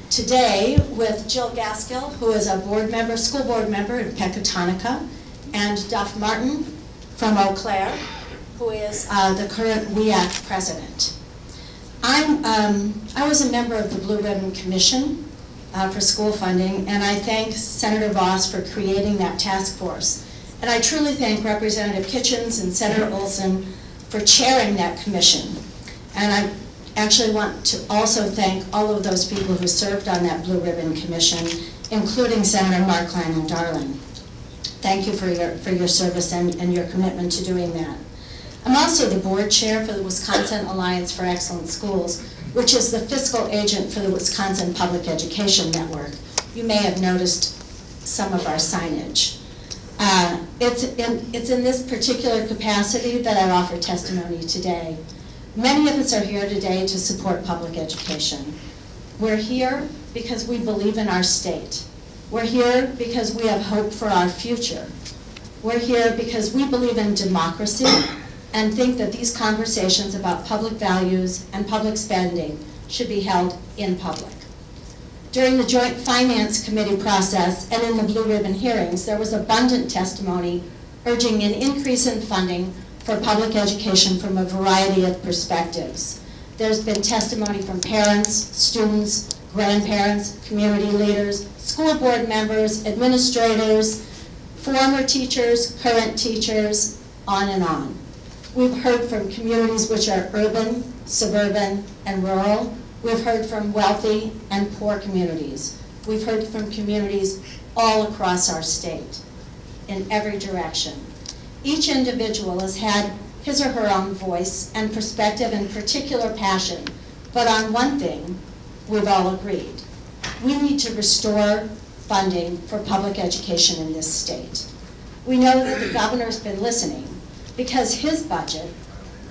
today with Jill Gaskill, who is a board member, school board member in Pecatonica, and Duff Martin from Eau Claire, who is the current WEAC president. I was a member of the Blue Ribbon Commission for school funding, and I thank Senator Voss for creating that task force. And I truly thank Representative Kitchens and Senator Olson for chairing that commission. And I actually want to also thank all of those people who served on that Blue Ribbon Commission, including Senator Markline and Darling. Thank you for your service and your commitment to doing that. I'm also the board chair for the Wisconsin Alliance for Excellent Schools, which is the fiscal agent for the Wisconsin Public Education Network. You may have noticed some of our signage. It's in this particular capacity that I offer testimony today. Many of us are here today to support public education. We're here because we believe in our state. We're here because we have hope for our future. We're here because we believe in democracy and think that these conversations about public values and public spending should be held in public. During the Joint Finance Committee process and in the Blue Ribbon hearings, there was abundant testimony urging an increase in funding for public education from a variety of perspectives. There's been testimony from parents, students, grandparents, community leaders, school board members, administrators, former teachers, current teachers, on and on. We've heard from communities which are urban, suburban, and rural. We've heard from wealthy and poor communities. We've heard from communities all across our state, in every direction. Each individual has had his or her own voice and perspective and particular passion, but on one thing, we've all agreed. We need to restore funding for public education in this state. We know that the governor's been listening, because his budget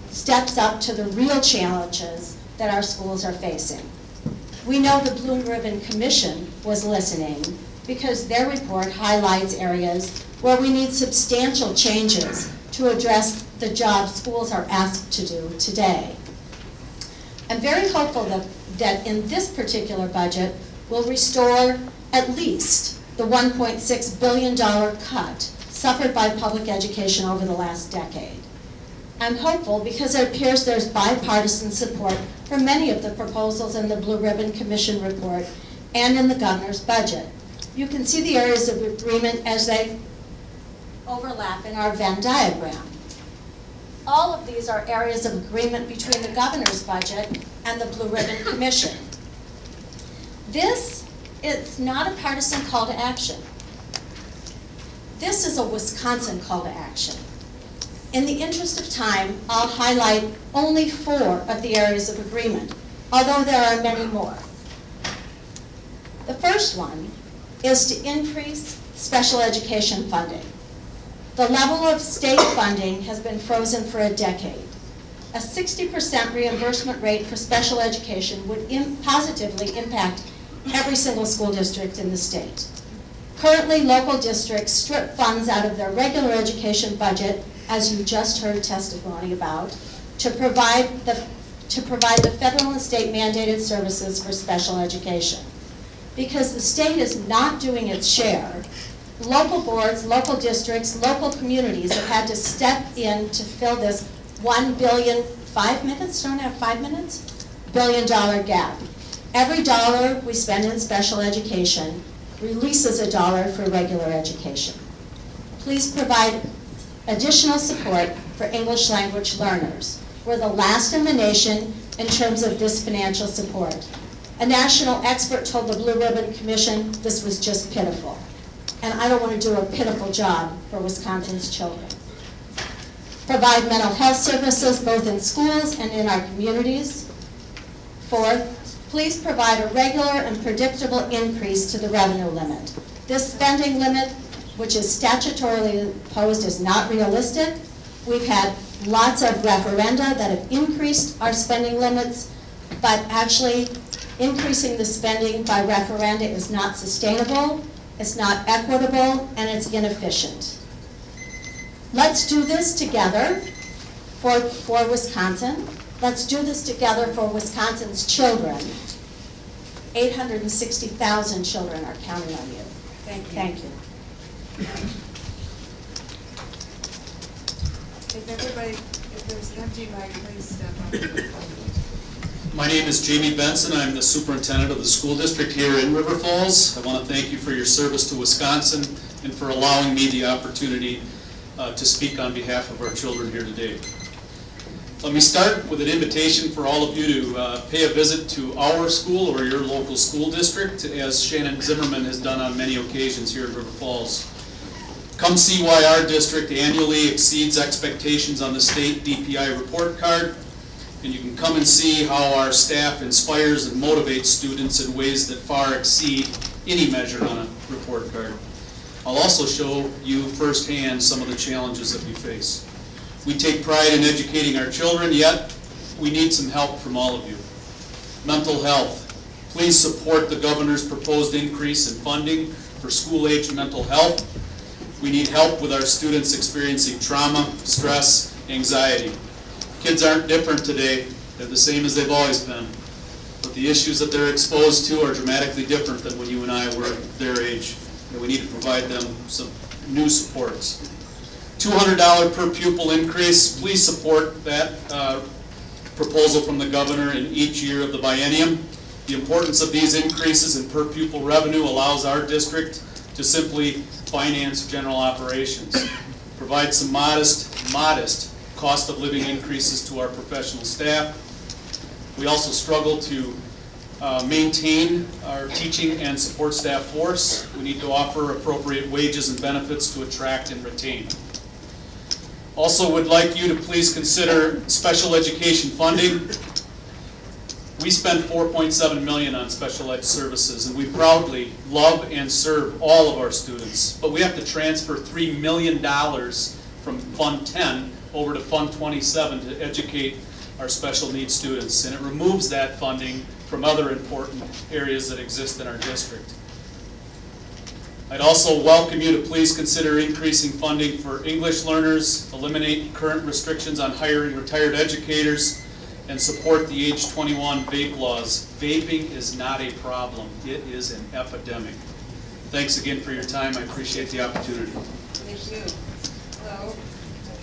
steps up to the real challenges that our schools are facing. We know the Blue Ribbon Commission was listening because their report highlights areas where we need substantial changes to address the jobs schools are asked to do today. I'm very hopeful that in this particular budget, we'll restore at least the $1.6 billion cut suffered by public education over the last decade. I'm hopeful because it appears there's bipartisan support for many of the proposals in the Blue Ribbon Commission report and in the governor's budget. You can see the areas of agreement as they overlap in our Venn diagram. All of these are areas of agreement between the governor's budget and the Blue Ribbon Commission. This is not a partisan call to action. This is a Wisconsin call to action. In the interest of time, I'll highlight only 4 of the areas of agreement. although there are many more. The first one is to increase special education funding. The level of state funding has been frozen for a decade. A 60% reimbursement rate for special education would positively impact every single school district in the state. Currently, local districts strip funds out of their regular education budget, as you just heard testimony about, to provide the federal and state mandated services for special education. Because the state is not doing its share, local boards, local districts, local communities have had to step in to fill this $1 billion, 5 minutes, don't I have 5 minutes? $1 billion gap. Every dollar we spend in special education releases a dollar for regular education. Please provide additional support for English language learners. We're the last in the nation in terms of this financial support. A national expert told the Blue Ribbon Commission this was just pitiful. And I don't want to do a pitiful job for Wisconsin's children. Provide mental health services both in schools and in our communities. Fourth, please provide a regular and predictable increase to the revenue limit. This spending limit, which is statutorily imposed, is not realistic. We've had lots of referenda that have increased our spending limits, but actually increasing the spending by referenda is not sustainable, it's not equitable, and it's inefficient. Let's do this together for Wisconsin. Let's do this together for Wisconsin's children. 860,000 children are counting on you. Thank you. Thank you. If everybody, if there's an empty mic, please step up. My name is Jamie Benson. I'm the superintendent of the school district here in River Falls. I want to thank you for your service to Wisconsin and for allowing me the opportunity to speak on behalf of our children here today. Let me start with an invitation for all of you to pay a visit to our school or your local school district, as Shannon Zimmerman has done on many occasions here in River Falls. Come see why our district annually exceeds expectations on the state DPI report card, and you can come and see how our staff inspires and motivates students in ways that far exceed any measure on a report card. I'll also show you firsthand some of the challenges that we face. We take pride in educating our children, yet we need some help from all of you. Mental health. Please support the governor's proposed increase in funding for school-age mental health. We need help with our students experiencing trauma, stress, anxiety. Kids aren't different today. They're the same as they've always been. But the issues that they're exposed to are dramatically different than when you and I were their age. And we need to provide them some new supports. $200 per pupil increase. Please support that proposal from the governor in each year of the biennium. The importance of these increases in per pupil revenue allows our district to simply finance general operations. Provide some modest cost of living increases to our professional staff. We also struggle to maintain our teaching and support staff force. We need to offer appropriate wages and benefits to attract and retain. Also would like you to please consider special education funding. We spend $4.7 million on special ed services, and we proudly love and serve all of our students. But we have to transfer $3 million from Fund 10 over to Fund 27 to educate our special needs students, and it removes that funding from other important areas that exist in our district. I'd also welcome you to please consider increasing funding for English learners, eliminate current restrictions on hiring retired educators, and support the age 21 vape laws. Vaping is not a problem, it is an epidemic. Thanks again for your time, I appreciate the opportunity. Thank you. Hello.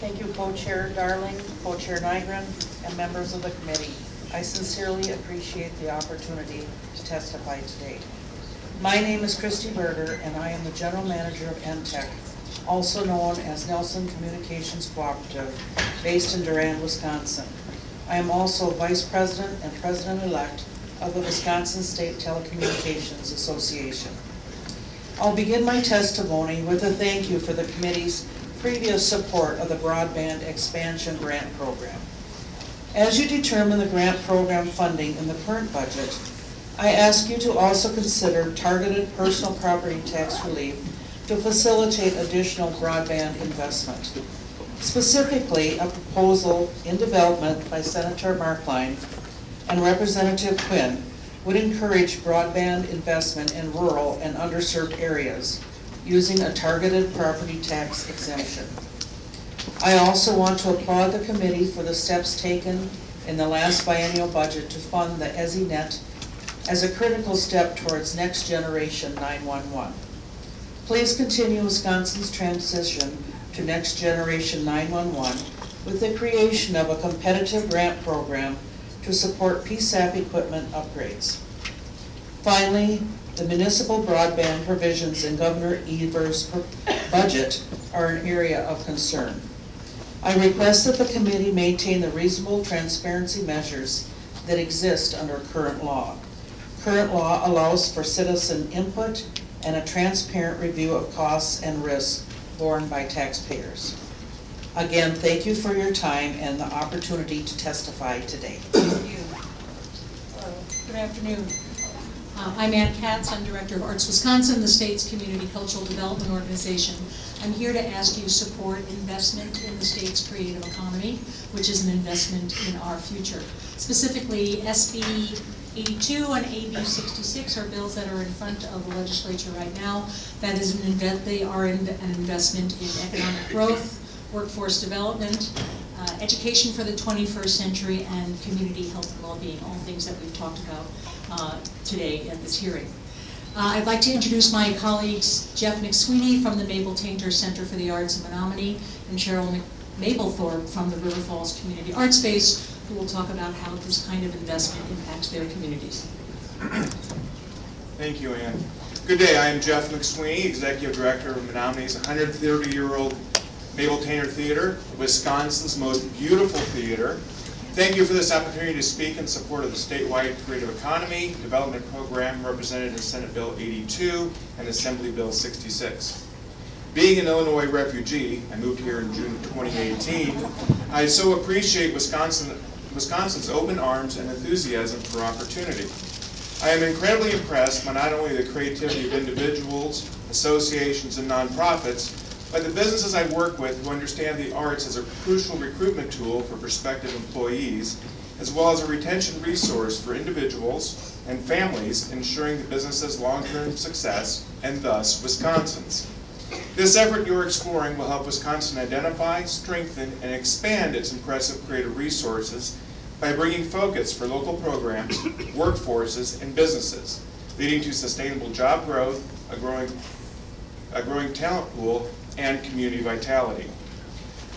Thank you, Co-Chair Darling, Co-Chair Nygren, and members of the committee. I sincerely appreciate the opportunity to testify today. My name is Christy Berger, and I am the General Manager of NTEC, also known as Nelson Communications Cooperative, based in Durand, Wisconsin. I am also Vice President and President-elect of the Wisconsin State Telecommunications Association. I'll begin my testimony with a thank you for the committee's previous support of the Broadband Expansion Grant Program. As you determine the grant program funding in the current budget, I ask you to also consider targeted personal property tax relief to facilitate additional broadband investment. Specifically, a proposal in development by Senator Markline and Representative Quinn would encourage broadband investment in rural and underserved areas using a targeted property tax exemption. I also want to applaud the committee for the steps taken in the last biennial budget to fund the EZNet as a critical step towards next generation 911. Please continue Wisconsin's transition to next generation 911 with the creation of a competitive grant program to support PSAP equipment upgrades. Finally, the municipal broadband provisions in Governor Evers' budget are an area of concern. I request that the committee maintain the reasonable transparency measures that exist under current law. Current law allows for citizen input and a transparent review of costs and risks borne by taxpayers. Again, thank you for your time and the opportunity to testify today. Thank you. Good afternoon. I'm Ann Katz. I'm Director of Arts Wisconsin, the state's community cultural development organization. I'm here to ask you to support investment in the state's creative economy, which is an investment in our future. Specifically, SB 82 and AB 66 are bills that are in front of the legislature right now. That is they are an investment in economic growth, workforce development, education for the 21st century, and community health and well-being, all things that we've talked about today at this hearing. I'd like to introduce my colleagues Jeff McSweeney from the Mabel Tainter Center for the Arts in Menominee and Cheryl Mablethorpe from the River Falls Community Arts Space, who will talk about how this kind of investment impacts their communities. Thank you, Ann. Good day, I am Jeff McSweeney, Executive Director of Menominee's 130-year-old Mabel Tainter Theater, Wisconsin's most beautiful theater. Thank you for this opportunity to speak in support of the statewide creative economy development program represented in Senate Bill 82 and Assembly Bill 66. Being an Illinois refugee, I moved here in June of 2018, I so appreciate Wisconsin's open arms and enthusiasm for opportunity. I am incredibly impressed by not only the creativity of individuals, associations, and nonprofits, but the businesses I work with who understand the arts as a crucial recruitment tool for prospective employees, as well as a retention resource for individuals and families, ensuring the business's long-term success and thus Wisconsin's. This effort you're exploring will help Wisconsin identify, strengthen, and expand its impressive creative resources by bringing focus for local programs, workforces, and businesses, leading to sustainable job growth, a growing talent pool, and community vitality.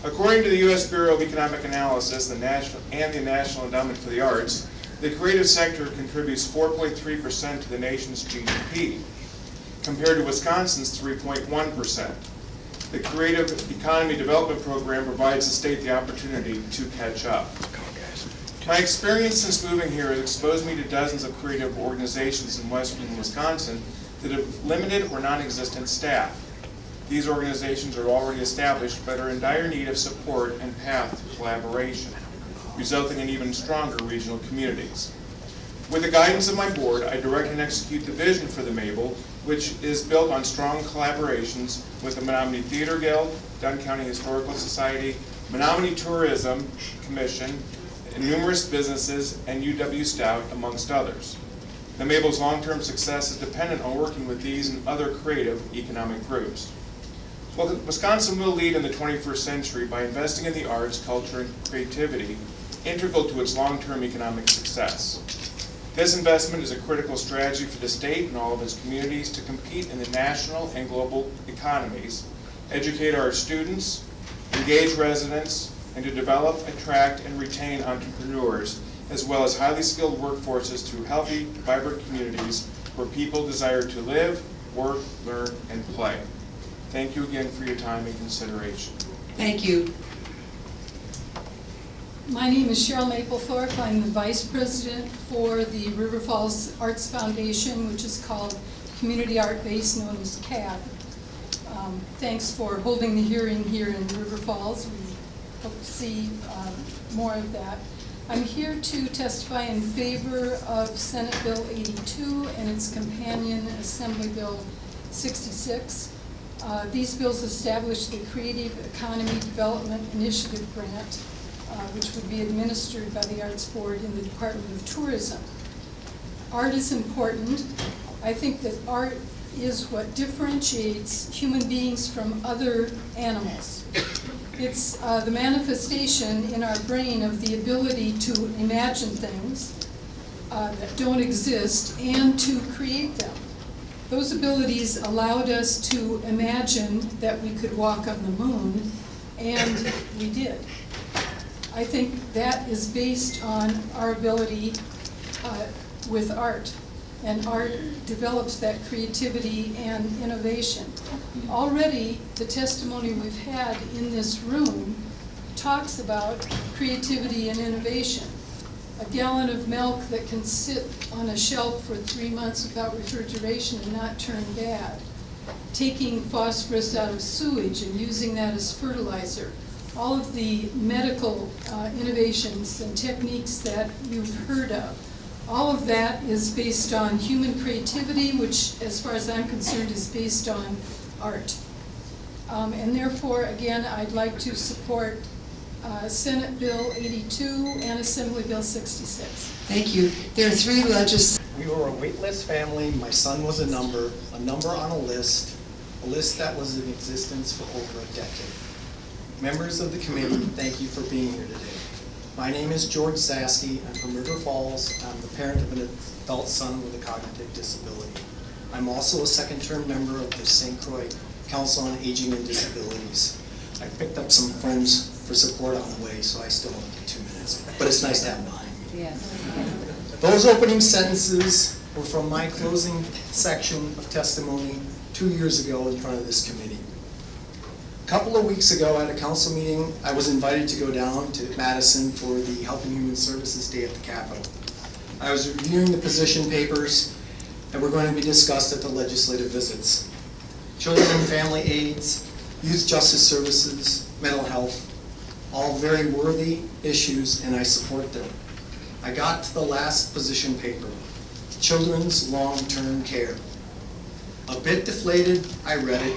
According to the U.S. Bureau of Economic Analysis and the National Endowment for the Arts, the creative sector contributes 4.3% to the nation's GDP, compared to Wisconsin's 3.1%. The Creative Economy Development Program provides the state the opportunity to catch up. My experience since moving here has exposed me to dozens of creative organizations in western Wisconsin that have limited or non-existent staff. These organizations are already established but are in dire need of support and path to collaboration, resulting in even stronger regional communities. With the guidance of my board, I direct and execute the vision for the Mabel, which is built on strong collaborations with the Menominee Theater Guild, Dunn County Historical Society, Menominee Tourism Commission, and numerous businesses, and UW Stout, amongst others. The Mabel's long-term success is dependent on working with these and other creative economic groups. Well, Wisconsin will lead in the 21st century by investing in the arts, culture, and creativity, integral to its long-term economic success. This investment is a critical strategy for the state and all of its communities to compete in the national and global economies, educate our students, engage residents, and to develop, attract, and retain entrepreneurs, as well as highly skilled workforces through healthy, vibrant communities where people desire to live, work, learn, and play. Thank you again for your time and consideration. Thank you. My name is Cheryl Maplethorpe. I'm the Vice President for the River Falls Arts Foundation, which is called Community Art Base, known as CAB. Thanks for holding the hearing here in River Falls. We hope to see more of that. I'm here to testify in favor of Senate Bill 82 and its companion Assembly Bill 66. These bills establish the Creative Economy Development Initiative Grant, which would be administered by the Arts Board in the Department of Tourism. Art is important. I think that art is what differentiates human beings from other animals. It's the manifestation in our brain of the ability to imagine things that don't exist and to create them. Those abilities allowed us to imagine that we could walk on the moon, and we did. I think that is based on our ability with art, and art develops that creativity and innovation. Already, the testimony we've had in this room talks about creativity and innovation. A gallon of milk that can sit on a shelf for 3 months without refrigeration and not turn bad. Taking phosphorus out of sewage and using that as fertilizer. All of the medical innovations and techniques that you've heard of. All of that is based on human creativity, which, as far as I'm concerned, is based on art. And therefore, again, I'd like to support Senate Bill 82 and Assembly Bill 66. Thank you. There are three We were a waitlist family. My son was a number on a list that was in existence for over a decade. Members of the committee, thank you for being here today. My name is George Zaski. I'm from River Falls. I'm the parent of an adult son with a cognitive disability. I'm also a second-term member of the St. Croix Council on Aging and Disabilities. I picked up some friends for support on the way, so I still only get 2 minutes. But it's nice to have behind me. Yes. Those opening sentences were from my closing section of testimony 2 years ago in front of this committee. A couple of weeks ago at a council meeting, I was invited to go down to Madison for the Health and Human Services Day at the Capitol. I was reviewing the position papers that were going to be discussed at the legislative visits. Children and family aids, youth justice services, mental health, all very worthy issues, and I support them. I got to the last position paper, children's long-term care. A bit deflated, I read it.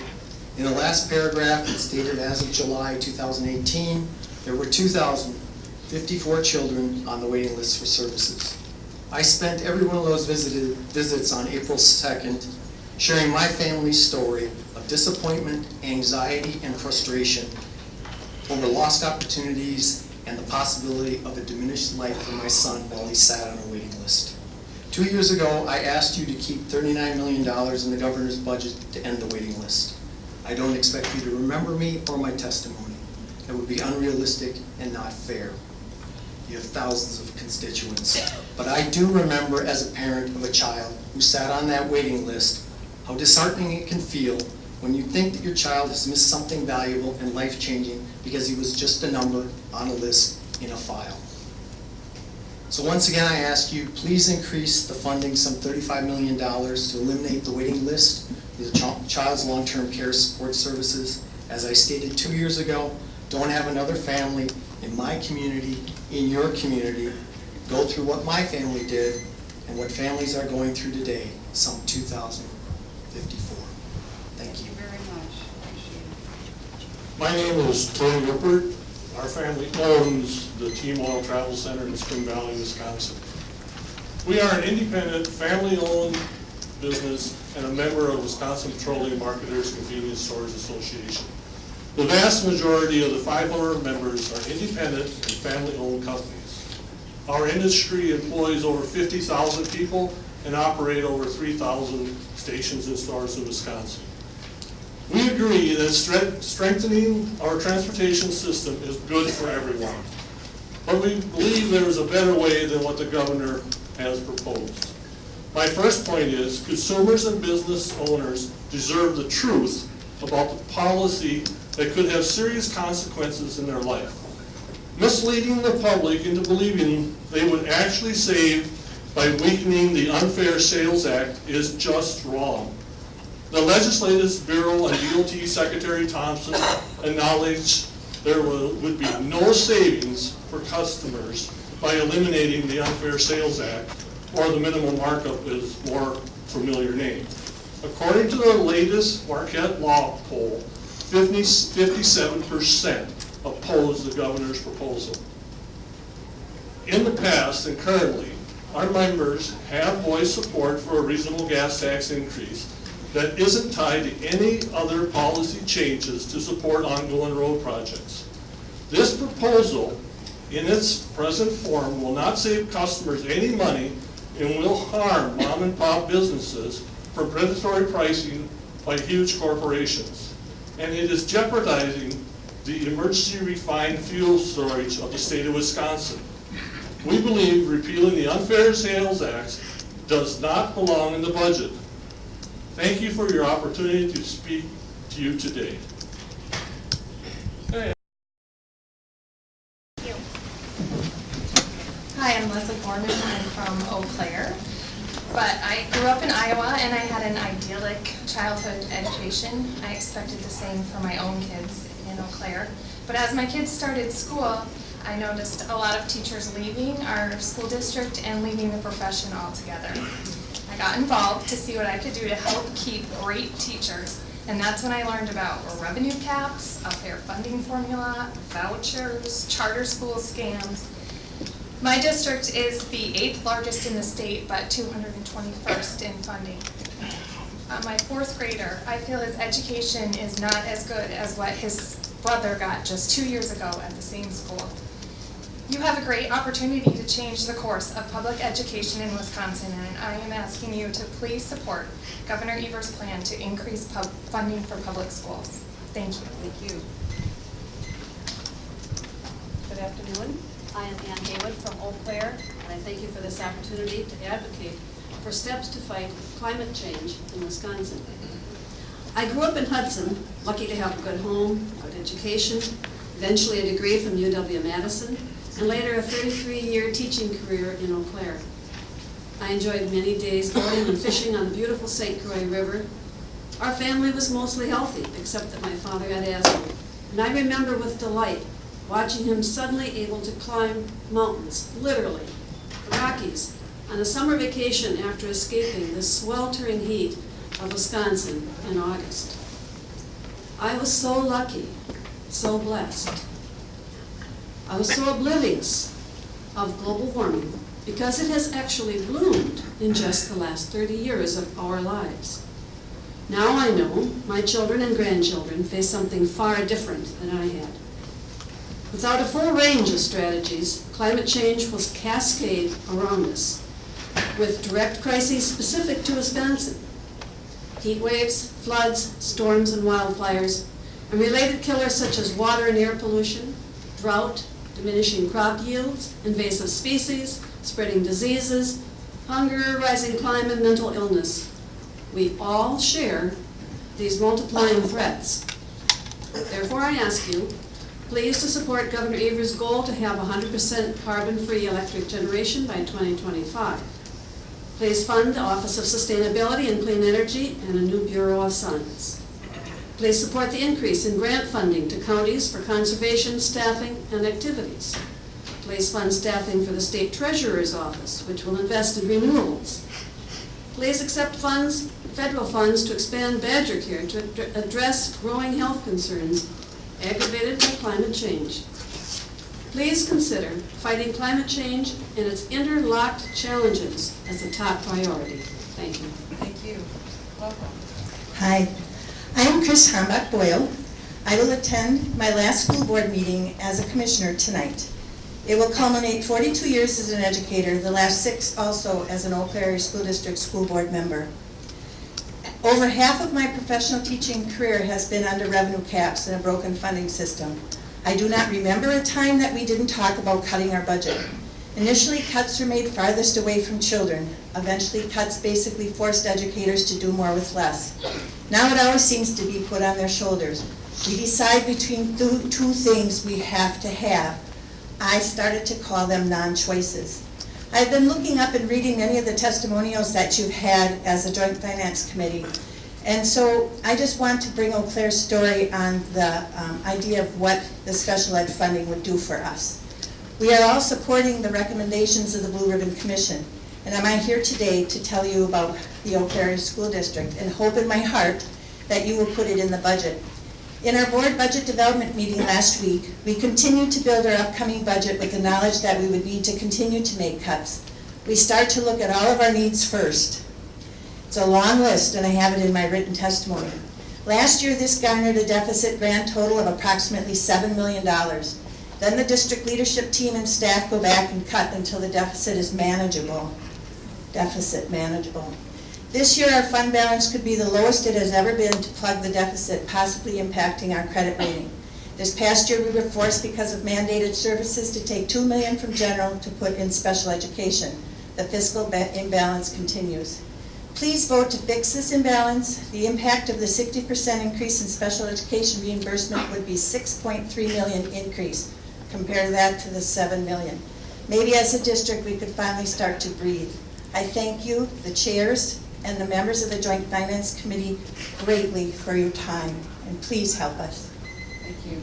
In the last paragraph, it stated as of July 2018, there were 2,054 children on the waiting list for services. I spent every one of those visits on April 2nd, sharing my family's story of disappointment, anxiety, and frustration over lost opportunities and the possibility of a diminished life for my son while he sat on a waiting list. 2 years ago, I asked you to keep $39 million in the governor's budget to end the waiting list. I don't expect you to remember me or my testimony. That would be unrealistic and not fair. You have thousands of constituents. But I do remember as a parent of a child who sat on that waiting list how disheartening it can feel when you think that your child has missed something valuable and life-changing because he was just a number on a list in a file. So once again, I ask you, please increase the funding some $35 million to eliminate the waiting list for the child's long-term care support services. As I stated 2 years ago, don't have another family in my community, in your community, go through what my family did and what families are going through today, some 2,054. Thank you. very much. My name is Tony Rippert. Our family owns the Team Oil Travel Center in Spring Valley, Wisconsin. We are an independent, family-owned business and a member of Wisconsin Petroleum Marketers Convenience Stores Association. The vast majority of the 500 members are independent and family-owned companies. Our industry employs over 50,000 people and operate over 3,000 stations and stores in Wisconsin. We agree that strengthening our transportation system is good for everyone, but we believe there is a better way than what the governor has proposed. My first point is consumers and business owners deserve the truth about the policy that could have serious consequences in their life. Misleading the public into believing they would actually save by weakening the Unfair Sales Act is just wrong. The Legislative Bureau and DOT Secretary Thompson acknowledged there would be no savings for customers by eliminating the Unfair Sales Act, or the minimum markup is more familiar name. According to the latest Marquette Law poll, 57% oppose the governor's proposal. In the past and currently, our members have voiced support for a reasonable gas tax increase that isn't tied to any other policy changes to support ongoing road projects. This proposal, in its present form, will not save customers any money and will harm mom and pop businesses from predatory pricing by huge corporations. And it is jeopardizing the emergency refined fuel storage of the state of Wisconsin. We believe repealing the Unfair Sales Act does not belong in the budget. Thank you for your opportunity to speak to you today. Hi, I'm Leslie Gorman. I'm from Eau Claire. But I grew up in Iowa and I had an idyllic childhood education. I expected the same for my own kids in Eau Claire. But as my kids started school, I noticed a lot of teachers leaving our school district and leaving the profession altogether. I got involved to see what I could do to help keep great teachers. And that's when I learned about revenue caps, a fair funding formula, vouchers, charter school scams. My district is the 8th largest in the state, but 221st in funding. My 4th grader, I feel his education is not as good as what his brother got just 2 years ago at the same school. You have a great opportunity to change the course of public education in Wisconsin, and I am asking you to please support Governor Evers' plan to increase funding for public schools. Thank you. Thank you. Good afternoon. I am Ann Haywood from Eau Claire, and I thank you for this opportunity to advocate for steps to fight climate change in Wisconsin. I grew up in Hudson, lucky to have a good home, a good education, eventually a degree from UW-Madison, and later a 33-year teaching career in Eau Claire. I enjoyed many days boating and fishing on the beautiful St. Croix River. Our family was mostly healthy, except that my father had asthma. And I remember with delight watching him suddenly able to climb mountains, literally, the Rockies, on a summer vacation after escaping the sweltering heat of Wisconsin in August. I was so lucky, so blessed. I was so oblivious of global warming because it has actually bloomed in just the last 30 years of our lives. Now I know my children and grandchildren face something far different than I had. Without a full range of strategies, climate change will cascade around us with direct crises specific to Wisconsin. Heat waves, floods, storms, and wildfires, and related killers such as water and air pollution, drought, diminishing crop yields, invasive species, spreading diseases, hunger, rising climate, mental illness. We all share these multiplying threats. Therefore, I ask you, please to support Governor Evers' goal to have 100% carbon-free electric generation by 2025. Please fund the Office of Sustainability and Clean Energy and a new Bureau of Science. Please support the increase in grant funding to counties for conservation, staffing, and activities. Please fund staffing for the State Treasurer's Office, which will invest in renewables. Please accept funds, federal funds, to expand Badger Care to address growing health concerns aggravated by climate change. Please consider fighting climate change and its interlocked challenges as a top priority. Thank you. Thank you. Welcome. Hi, I am Chris Hambach-Boyle. I will attend my last school board meeting as a commissioner tonight. It will culminate 42 years as an educator, the last 6 also as an Eau Claire School District school board member. Over half of my professional teaching career has been under revenue caps and a broken funding system. I do not remember a time that we didn't talk about cutting our budget. Initially, cuts were made farthest away from children. Eventually, cuts basically forced educators to do more with less. Now it always seems to be put on their shoulders. We decide between two things we have to have. I started to call them non-choices. I've been looking up and reading many of the testimonials that you've had as a Joint Finance Committee. And so I just want to bring Eau Claire's story on the idea of what the special ed funding would do for us. We are all supporting the recommendations of the Blue Ribbon Commission, and I'm here today to tell you about the Eau Claire School District and hope in my heart that you will put it in the budget. In our board budget development meeting last week, we continued to build our upcoming budget with the knowledge that we would need to continue to make cuts. We start to look at all of our needs first. It's a long list, and I have it in my written testimony. Last year, this garnered a deficit grand total of approximately $7 million. Then the district leadership team and staff go back and cut until the deficit is manageable. Deficit manageable. This year, our fund balance could be the lowest it has ever been to plug the deficit, possibly impacting our credit rating. This past year, we were forced, because of mandated services, to take $2 million from general to put in special education. The fiscal imbalance continues. Please vote to fix this imbalance. The impact of the 60% increase in special education reimbursement would be $6.3 million increase. Compare that to the $7 million. Maybe as a district, we could finally start to breathe. I thank you, the chairs, and the members of the Joint Finance Committee greatly for your time, and please help us. Thank you.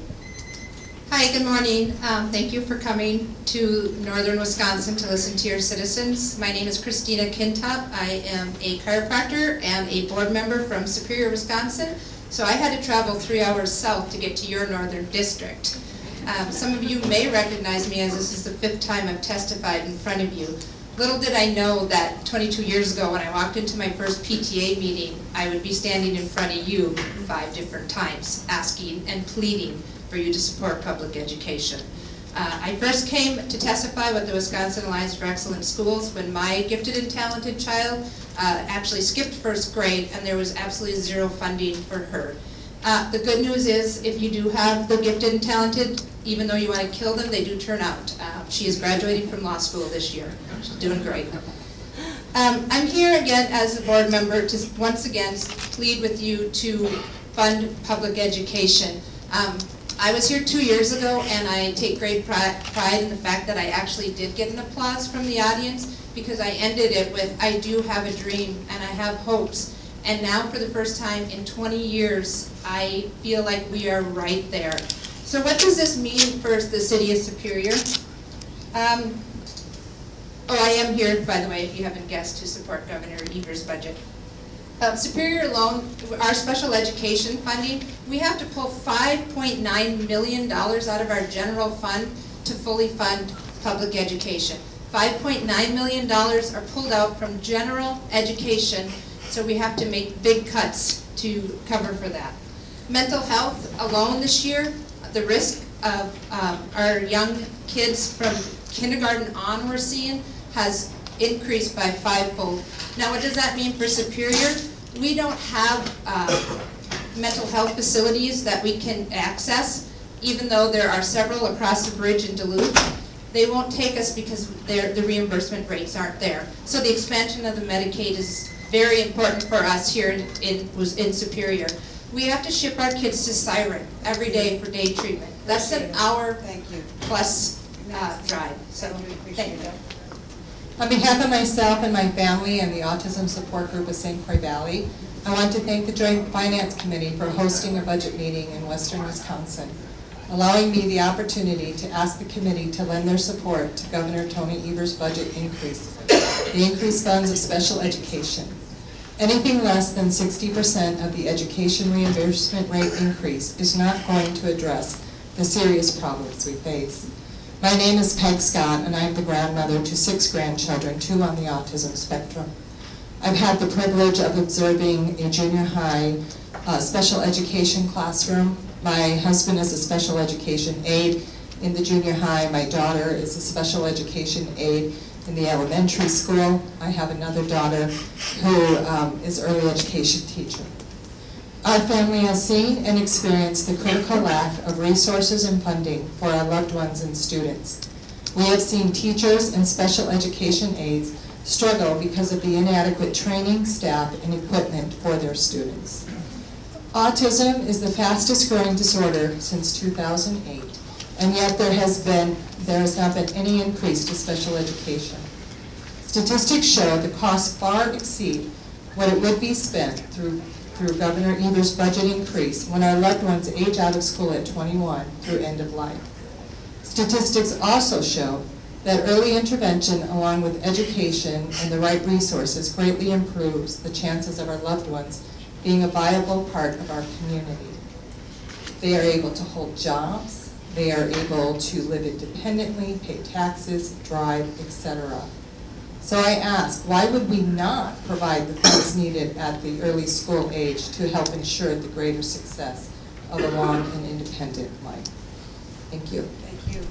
Hi, good morning. Thank you for coming to northern Wisconsin to listen to your citizens. My name is Christina Kintop. I am a chiropractor and a board member from Superior, Wisconsin. So I had to travel 3 hours south to get to your northern district. Some of you may recognize me, as this is the 5th time I've testified in front of you. Little did I know that 22 years ago, when I walked into my first PTA meeting, I would be standing in front of you 5 different times, asking and pleading for you to support public education. I first came to testify with the Wisconsin Alliance for Excellent Schools when my gifted and talented child actually skipped 1st grade, and there was absolutely 0 funding for her. The good news is, if you do have the gifted and talented, even though you want to kill them, they do turn out. She is graduating from law school this year. She's doing great. I'm here again as a board member to once again plead with you to fund public education. I was here 2 years ago, and I take great pride in the fact that I actually did get an applause from the audience, because I ended it with, I do have a dream and I have hopes. And now, for the first time in 20 years, I feel like we are right there. So what does this mean for the city of Superior? I am here, by the way, if you haven't guessed, to support Governor Evers' budget. Superior alone, our special education funding, we have to pull $5.9 million out of our general fund to fully fund public education. $5.9 million are pulled out from general education, so we have to make big cuts to cover for that. Mental health alone this year, the risk of our young kids from kindergarten on we're seeing has increased by 5-fold. Now, what does that mean for Superior? We don't have mental health facilities that we can access, even though there are several across the bridge in Duluth. They won't take us because the reimbursement rates aren't there. So the expansion of the Medicaid is very important for us here in Superior. We have to ship our kids to Siren every day for day treatment. That's an hour plus drive. So thank you. On behalf of myself and my family and the Autism Support Group of St. Croix Valley, I want to thank the Joint Finance Committee for hosting a budget meeting in western Wisconsin, allowing me the opportunity to ask the committee to lend their support to Governor Tony Evers' budget increase, the increased funds of special education. Anything less than 60% of the education reimbursement rate increase is not going to address the serious problems we face. My name is Peg Scott, and I'm the grandmother to 6 grandchildren, 2 on the autism spectrum. I've had the privilege of observing a junior high special education classroom. My husband is a special education aide in the junior high. My daughter is a special education aide in the elementary school. I have another daughter who is early education teacher. Our family has seen and experienced the critical lack of resources and funding for our loved ones and students. We have seen teachers and special education aides struggle because of the inadequate training, staff, and equipment for their students. Autism is the fastest growing disorder since 2008, and yet there has not been any increase to special education. Statistics show the costs far exceed what it would be spent through Governor Evers' budget increase when our loved ones age out of school at 21 through end of life. Statistics also show that early intervention along with education and the right resources greatly improves the chances of our loved ones being a viable part of our community. They are able to hold jobs, they are able to live independently, pay taxes, drive, etc. So I ask, why would we not provide the funds needed at the early school age to help ensure the greater success of a long and independent life? Thank you. Thank you.